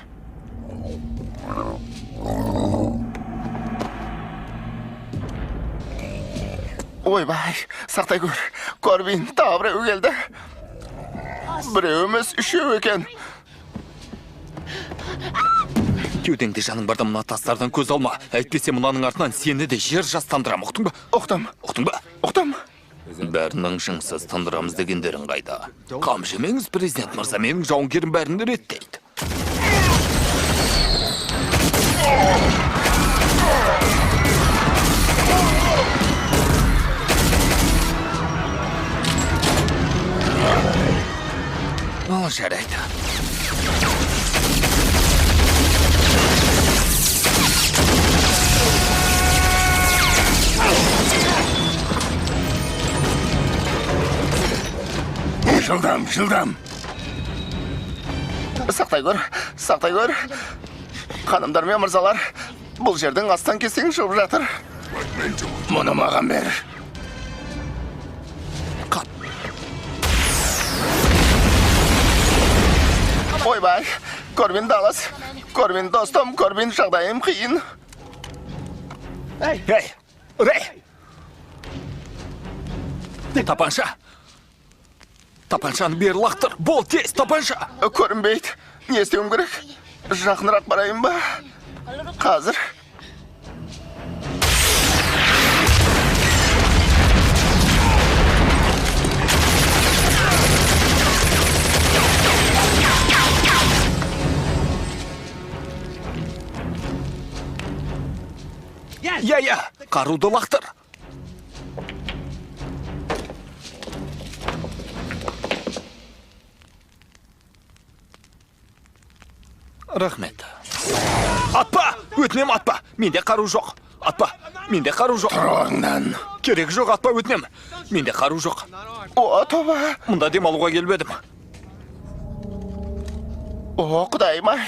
Ойбай, сақтай көр. Корбин, тағы біреу келді. Біреу емес, үшеу екен. Кеудеңде жаның барда мына тастардан көз алма. Әйтпесе мұнаның артынан сені де жер жастандырам, ұқтың ба? Ұқтым ба? Бәрінің жыңсыз тындырамыз дегендерін қайда. Қам жемеңіз, президент мырза, менің жауынгерім бәрін реттейді. Ол жарайды. Жылдам. Сақтай көр. Қанымдар мен мырзалар, бұл жердің астан кестен шығып жатыр. Мұны маған бер. Ойбай, Корбин далас. Корбин достым, Корбин жағдайым қиын. Рэй! Тапанша! Тапаншаны бері лақтыр, бол тез, тапанша! Көрінбейді. Не істеуім керек? Жақынырақ барайын ба? Қазір. Я, қаруды лақтыр. Рахмет. Атпа! Өтінем атпа! Менде қару жоқ. Атпа! Менде қару жоқ. Тұрғыңнан. Керек жоқ, атпа, өтінем. Менде қару жоқ. О, тоба. Мұнда демалуға келбедім. О, құдайым-ай.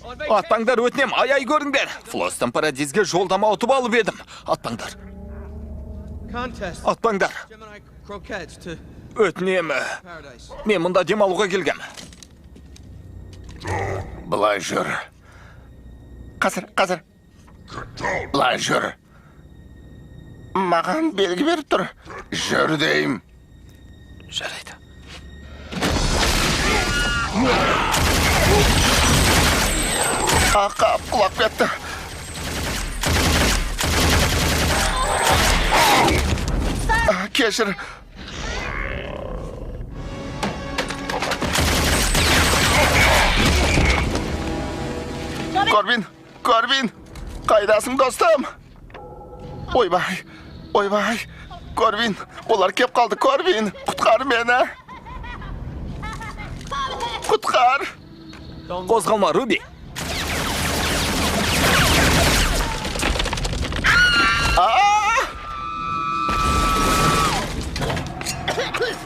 Атпаңдар, өтінем, ай көріңдер. Флостан парадизге жолдама ұтып алып едім. Атпаңдар. Атпаңдар. Өтінем. Мен мұнда демалуға келгем. Бұлай жүр. Қазір. Бұлай жүр. Маған белгі беріп тұр. Жүр дейім. Жарайды. Ақап құлап кетті. кешір. Корбин, қайдасың достым? Ойбай, Корбин, олар кеп қалды, Корбин, құтқар мені. Құтқар. Қозғалма, Руби.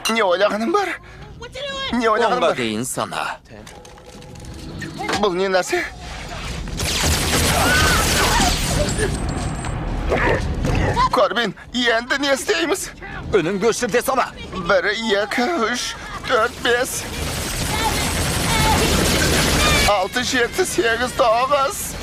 Не ойлағаның бар? Онға дейін сана. Бұл не нәрсе? Корбин, енді не істейміз? Үніңді өшірде сана. 1, 2, 3, 4, 5 6, 7, 8, 9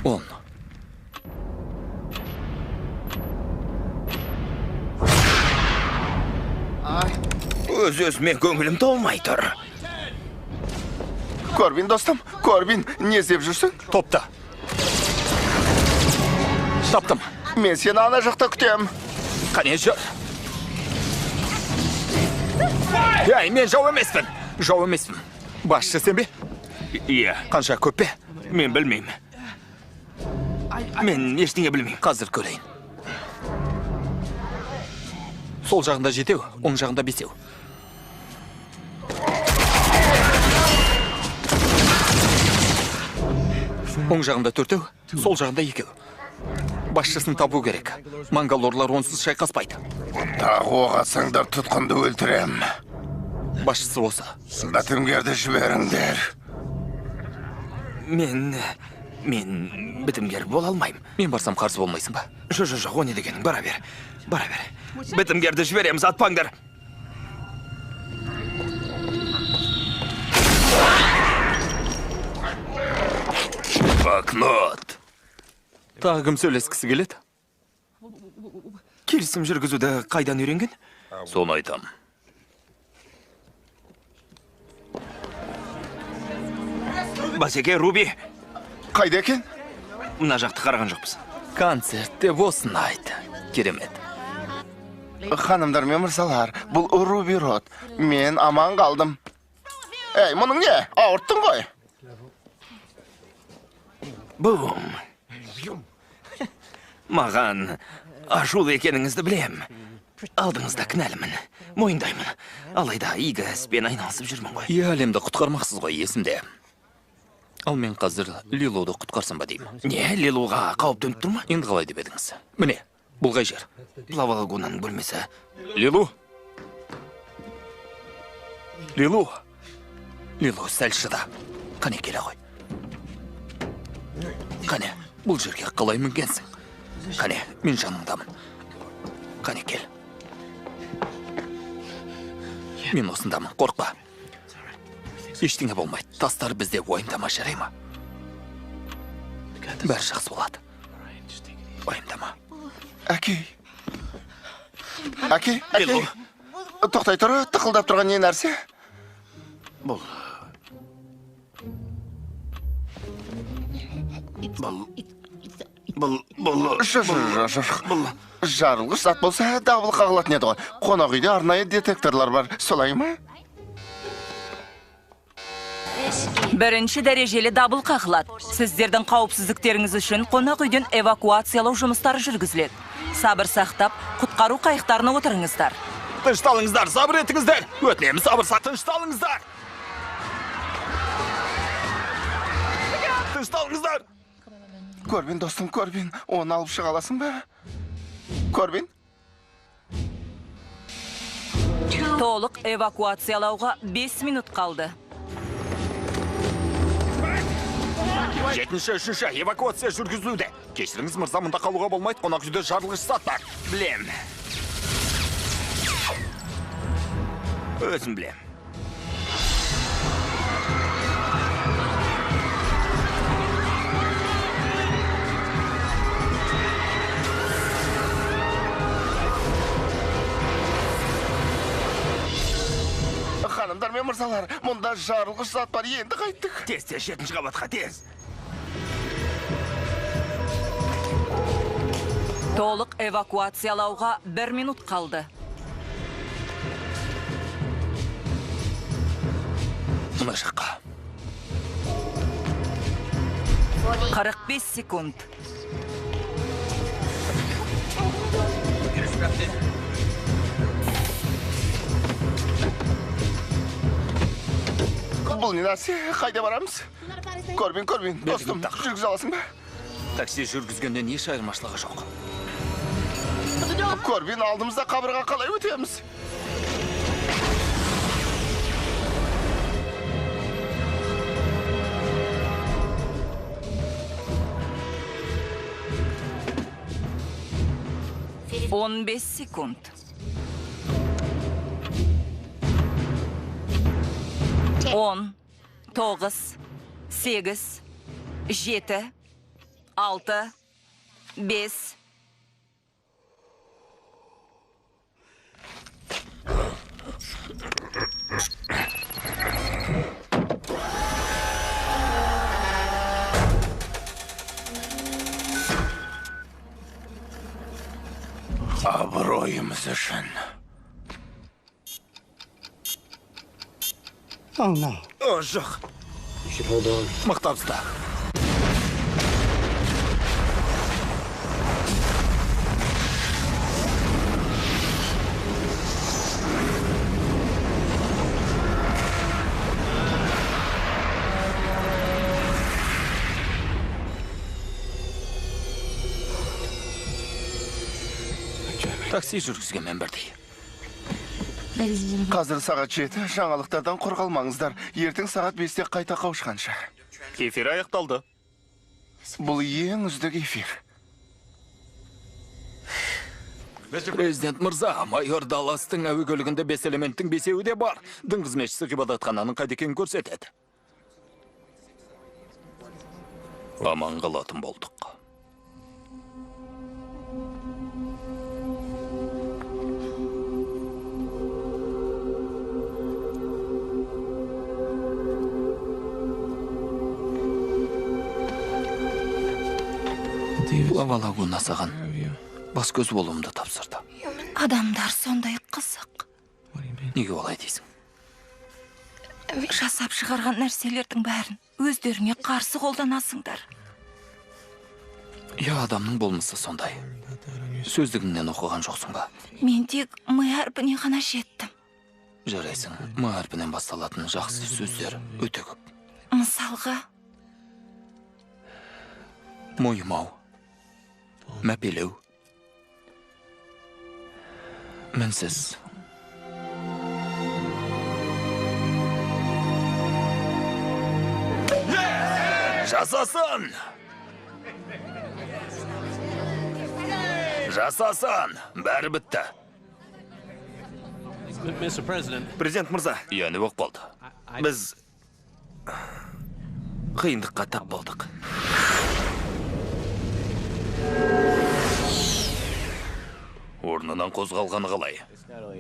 10. Өз-өзіме көңілім толмай тұр. Корбин, достым, Корбин, не іздеп жүрсің? Топта. Таптым. Мен сені ана жақта күтем. Қане жүр. Әй, мен жау емеспін. Басшы сен бе? Иә. Қанша көп бе? Мен білмеймін. Мен ештеңе білмеймін. Қазір көрейін. Сол жағында 7, оң жағында 5. Оң жағында 4, сол жағында 2. Басшысын табу керек. Мангалорлар онсыз шайқаспайды. Тағы оғатсаңдар тұтқынды өлтірем. Басшысы осы. Бітімгерді жіберіңдер. Мен бітімгер бола алмаймын. Мен барсам қарсы болмайсың ба? Жоқ, о не дегенің, бара бер. Бітімгерді жібереміз, атпаңдар. Бакнот. Тағы кім сөйлескісі келеді? Келісім жүргізуді қайдан үйренген? Соны айтам. Басеке, Руби. Қайда екен? Мына жақты қараған жоқпыз. Концертте босын айт. Керемет. Ханымдар мен мырзалар, бұл Руби Рот. Мен аман қалдым. Әй, мұның не? Ауырттың ғой? Бум. Маған ашулы екеніңізді білем. Алдыңызда кінәлімін. Мойындаймын. Алайда игі іспен айналысып жүрмін ғой. Әлемді құтқармақсыз ғой, есімде. Ал мен қазір Лилуды құтқарсам ба деймін. Не, Лилуға қауіп төніп тұр ма? Енді қалай деп едіңіз? Міне, бұл қай жер? Лава лагунаның бөлмесі. Лилу сәл шыда. Қане келе ғой. Қане, бұл жерге қалай мінгенсің? Қане, мен жаныңдамын. Қане кел. Мен осындамын, қорқпа. Ештеңе болмайды. Тастар бізде уайымдама, жарай ма? Бәрі жақсы болады. Уайымдама. Әке. Тоқтай тұр, тықылдап тұрған не нәрсе? Жарылғыш зат болса, дабыл қағылатын еді ғой. Қонақ үйде арнайы детекторлар бар, солай ма? Бірінші дәрежелі дабыл қағылады. Сіздердің қауіпсіздіктеріңіз үшін қонақ үйден эвакуациялау жұмыстары жүргізіледі. Сабыр сақтап, құтқару қайықтарына отырыңыздар. Тынышталыңыздар, сабыр етіңіздер. Өтінеміз, тынышталыңыздар. Тынышталыңыздар. Корбин, достым, Корбин, оны алып шыға аласың ба? Корбин? Толық эвакуациялауға 5 минут қалды. 7-ші, 3-ші эвакуация жүргізілуде. Кешіріңіз, мырза, мұнда қалуға болмайды, қонақ үйде жарылғыш зат бар. Білем. Өзім білем. Ханымдар мен мырзалар, мұнда жарылғыш зат бар, енді қайттық. Тез, 7-ші қабатқа, тез. Толық эвакуациялауға 1 минут қалды. Мына жаққа. 45 секунд. Бұл не нәрсе? Қайда барамыз? Көрбин, достым, жүргізе аласың ба? Такси жүргізгеннен еш айырмашылығы жоқ. Көрбин, алдымызда қабырға қалай өтеміз? Он 15 секунд. 10, 9, 8, 7, 6, 5. Абыройымыз үшін. О, жоқ. Мықтап ұста. Такси жүргізгенмен бірдей. Қазір сағат 7, жаңалықтардан құр қалмаңыздар. Ертең сағат 5-те қайта қауышқанша. Эфир аяқталды. Бұл ең үздік эфир. Президент мырза, майор Далластың әуе көлігінде 5 элементтің 5-еуі де бар. Дін қызметшісі ғибадатхананың қайда екенін көрсетеді. Аман қалатын болдық. Лава Лагуна саған бас көз болуымды тапсырды. Адамдар сондай қызық. Неге олай дейсің? Жасап шығарған нәрселердің бәрін өздеріңе қарсы қолданасыңдар. Адамның болмысы сондай. Сөздігіңнен оқыған жоқсың ба? Мен тек мы әрпіне ғана жеттім. Жарайсың, мы әрпінен басталатын жақсы сөздер өте көп. Мысалға, Мойымау, мәпелеу, мінсіз. Жасасын! Жасасын! Бәрі бітті. Президент мырза, Яны оқ болды. біз қиындыққа тап болдық. Орнынан қозғалғаны қалай?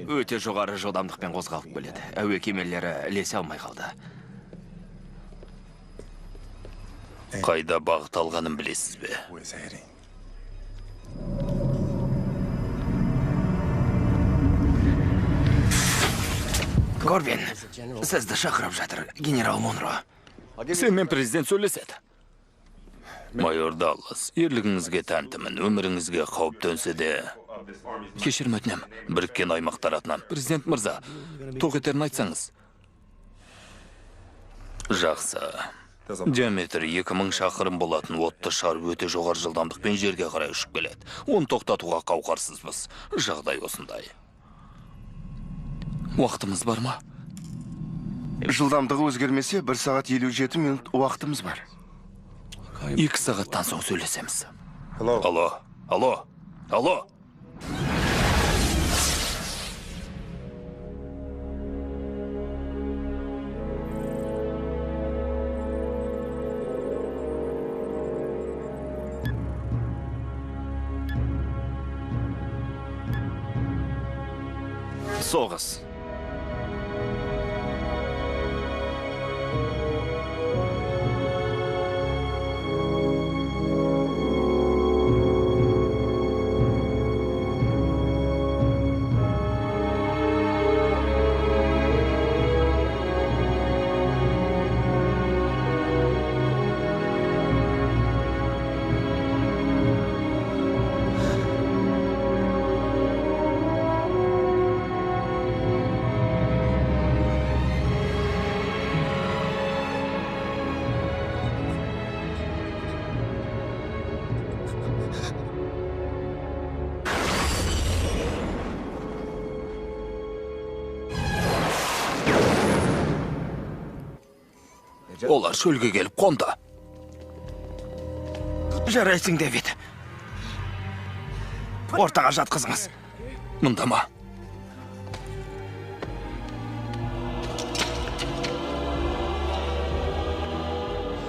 Өте жоғары жылдамдықпен қозғалып келеді. Әуе кемелері ілесе алмай қалды. Қайда бағыт алғанын білесіз бе? Корбин, сізді шақырып жатыр, генерал Монро. Сенмен президент сөйлеседі. Майор Даллас, ерлігіңізге тәнтімін, өміріңізге қауіп төнсе де... Кешірім өтінем, біріккен аймақтар атынан. Президент мырза, тоқ етерін айтсаңыз. Жақсы. Диаметр 2000 шақырым болатын отты шар өте жоғар жылдамдықпен жерге қарай ұшып келеді. Оны тоқтатуға қауқарсызбыз. Жағдай осындай. Уақытымыз бар ма? Жылдамдығы өзгермесе 1 сағат 57 минут уақытымыз бар. 2 сағаттан соң сөйлесеміз. Алло. Соғыс. Олар шөлге келіп қонды. Жарайсың, Дэвид. Ортаға жатқызыңыз. Мұнда ма?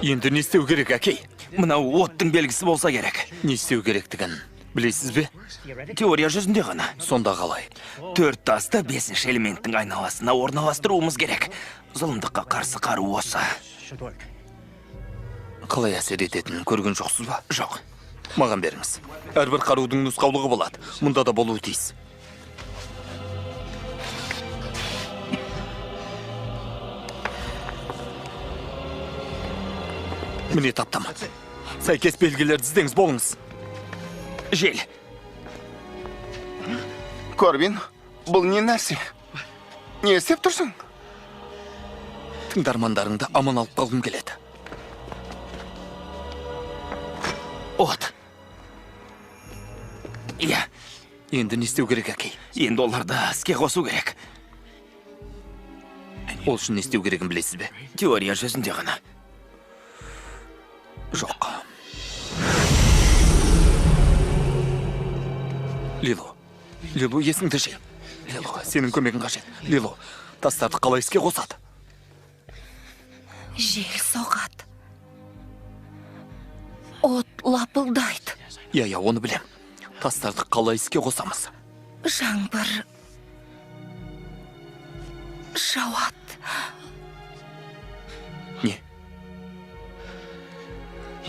Енді не істеу керек, әкей? Мынау оттың белгісі болса керек. Не істеу керектігін білесіз бе? Теория жүзінде ғана. Сонда қалай? 4 тасты 5-ші элементтің айналасына орналастыруымыз керек. Зұлымдыққа қарсы қару осы. Қалай әсер ететінін көрген жоқсыз ба? Жоқ. Маған беріңіз. Әрбір қарудың нұсқаулығы болады. Мұнда да болуы тиіс. Міне таптым. Сәйкес белгілерді іздеңіз болыңыз. Жел. Корбин, бұл не нәрсе? Не істеп тұрсың? Тыңдармандарыңды аман алып қалғым келеді. От. Иә. Енді не істеу керек, әкей? Енді оларды іске қосу керек. Ол үшін не істеу керегін білесіз бе? Теория жүзінде ғана. Жоқ. Лило, есіңді жи. Лило, сенің көмегің қажет. Лило, тастарды қалай іске қосады? Жел соғады. От лапылдайды. Я, оны білем. Тастарды қалай іске қосамыз? Жаңбыр жауады. Не?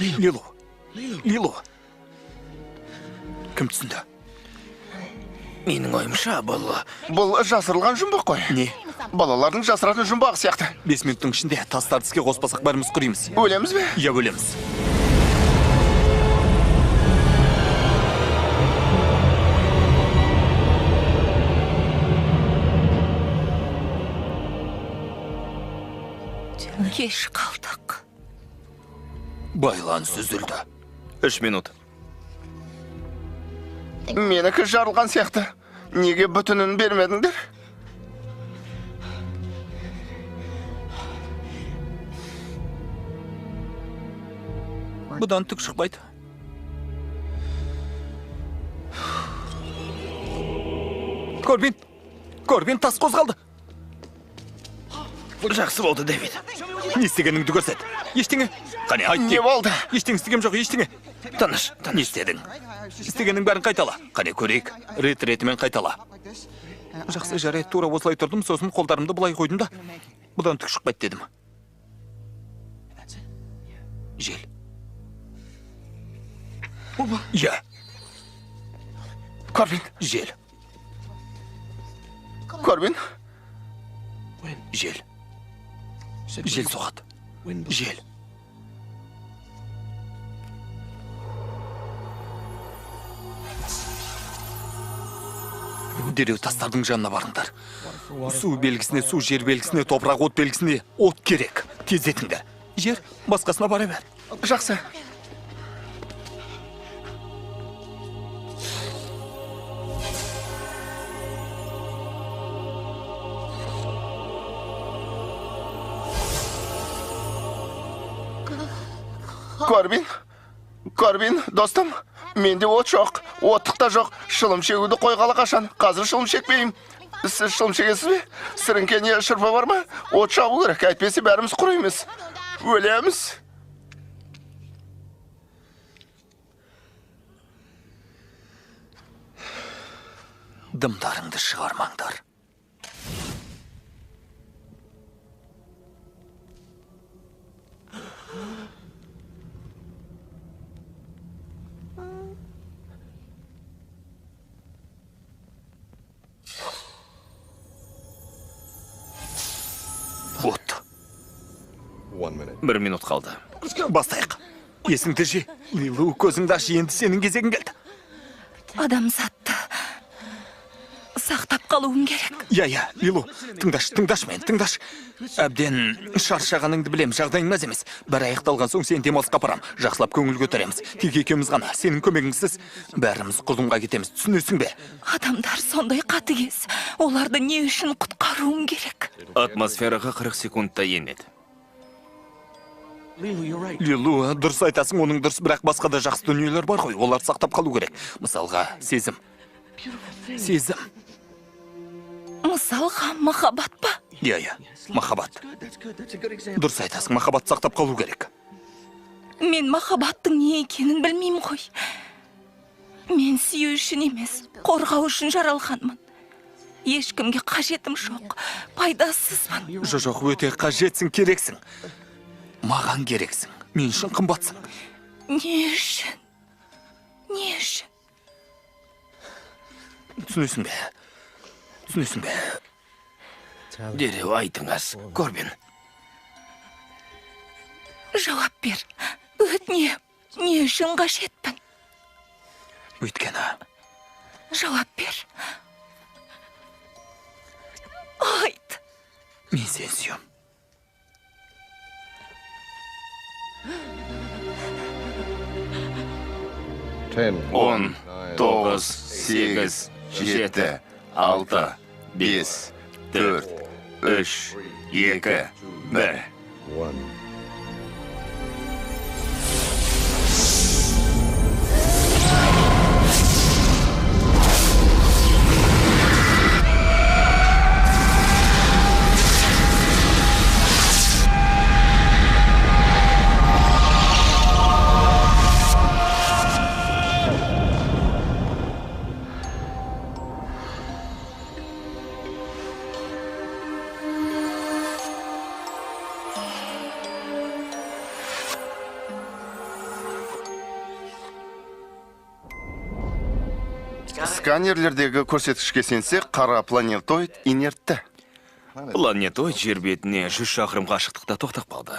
Лило. Кім түсінді? Менің ойымша Бұл жасырылған жұмбақ қой. Не? Балалардың жасыратын жұмбағы сияқты. 5 минуттың ішінде тастарды іске қоспасақ бәріміз құримыз. Өлеміз бе? Я өлеміз. Кеш қалдық. Байланыс үзілді. 3 минут. Менікі жарылған сияқты. Неге бүтінін бермедіңдер? Бұдан түк шықпайды. Корбин, тас қозғалды. Жақсы болды, Дэвид. Не істегеніңді көрсет. Ештеңе. Қане, айт Не болды? Ештеңе істегем жоқ, ештеңе. Тыныш. Не істедің? Істегенің бәрін қайтала. Қане, көрейік. Ретімен қайтала. Жақсы, жарайды, тура осылай тұрдым, сосын қолдарымды бұлай қойдым да. Бұдан түк шықпайды дедім. Жел. Я. Корбин. Жел. Корбин. Жел. Жел соғады. Жел. Дереу тастардың жанына барыңдар. Су белгісіне, су, жер белгісіне, топырақ, от белгісіне от керек. Тездетіңдер. Жер басқасына бара бер. Жақсы. Корбин, достым, менде от жоқ, оттықта жоқ, шылым шегуді қойғалы қашан, қазір шылым шекпейім. Сіз шылым шегесіз бе? Сіріңке не шырпа бар ма? От жағу керек, әйтпесе бәріміз құраймыз. Өлеміз. Дымдарыңды шығармаңдар. От. 1 минут қалды. Бастайық. Есіңді жи. Лилу, көзіңді аш, енді сенің кезегің келді. Адамзатты сақтап қалуым керек. Я, Лилу, тыңдаш мен, тыңдаш. Әбден шаршағаныңды білем, жағдайың мәз емес. Бәрі аяқталған соң сен демалысқа апарам. Жақсылап көңіл көтереміз. Тек екеуміз ғана, сенің көмегіңсіз бәріміз құрдымға кетеміз. Түсінесің бе? Адамдар сондай қатыгез. Оларды не үшін құтқаруым керек? Атмосфераға 40 секундта енеді. Лилу, дұрыс айтасың, оның дұрыс, бірақ басқа да жақсы дүниелер бар ғой, оларды сақтап қалу керек. Мысалға, сезім. Сезім. Мысалға, махаббат па? Иә, махаббат. Дұрыс айтасың, махаббат сақтап қалу керек. Мен махаббаттың не екенін білмеймін ғой. Мен сүю үшін емес, қорғау үшін жаралғанмын. Ешкімге қажетім жоқ, пайдасызбын. Жоқ, өте қажетсің, керексің. Маған керексің, мен үшін қымбатсың. Не үшін? Түсінесің бе? Дереу айтыңыз, Корбин. Жауап бер. Өтінемін. Не үшін қажетпін? Өйткені. Жауап бер. Айт. Мен сен сүйем. 10, 10, 9, 8, 7, 6, 5, 4, 3, 2, 1. 1. Сканерлердегі көрсеткішке сенсек, қара планетоид инертті. Планетоид жер бетіне 100 шақырым қашықтықта тоқтап қалды.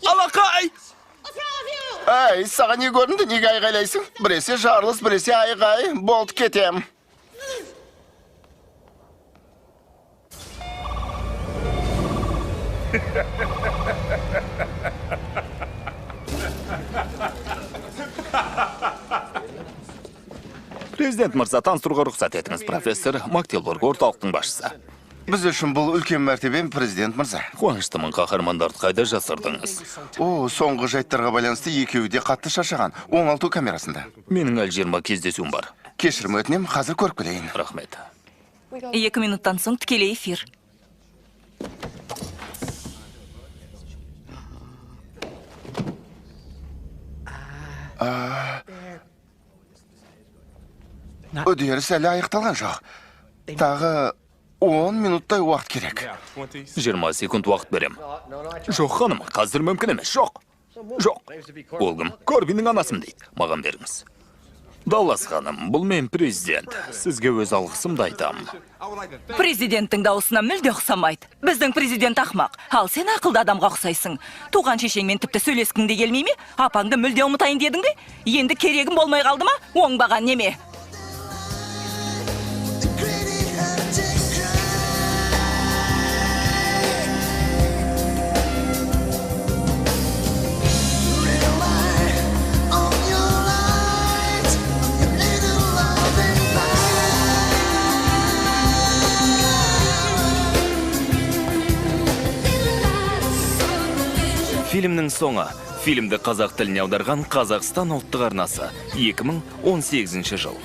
Алақай! Әй, саған не көрінді, неге айғайлайсың? Біресе жарылыс, біресе айғай, болды кетем. Президент мырза, таныстыруға рұқсат етіңіз, профессор Мактилбург, орталықтың басшысы. Біз үшін бұл үлкен мәртебе, президент мырза. Қуаныштымын, қаһармандарды қайда жасырдыңыз? О, соңғы жайттарға байланысты екеуі де қатты шаршаған. Оңалту камерасында. Менің әлі 20 кездесуім бар. Кешірім өтінем, қазір көріп келейін. Рахмет. 2 минуттан соң тікелей эфир. Үдеріс әлі аяқталған жоқ. Тағы 10 минуттай уақыт керек. 20 секунд уақыт берем. Жоқ, ханым, қазір мүмкін емес, жоқ. Ол кім? Корбиннің анасым дейді. Маған беріңіз. Даллас ханым, бұл мен президент. Сізге өз алғысымды айтамын. Президенттің дауысына мүлде ұқсамайды. Біздің президент ақмақ. Ал сен ақылды адамға ұқсайсың. Туған шешеңмен тіпті сөйлескің де келмей ме? Апаңды мүлде ұмытайын дедің бе? Енді керегім болмай қалды ма? Оңбаған неме? Фильмнің соңы. Фильмді қазақ тіліне аударған Қазақстан ұлттық арнасы. 2018 жыл.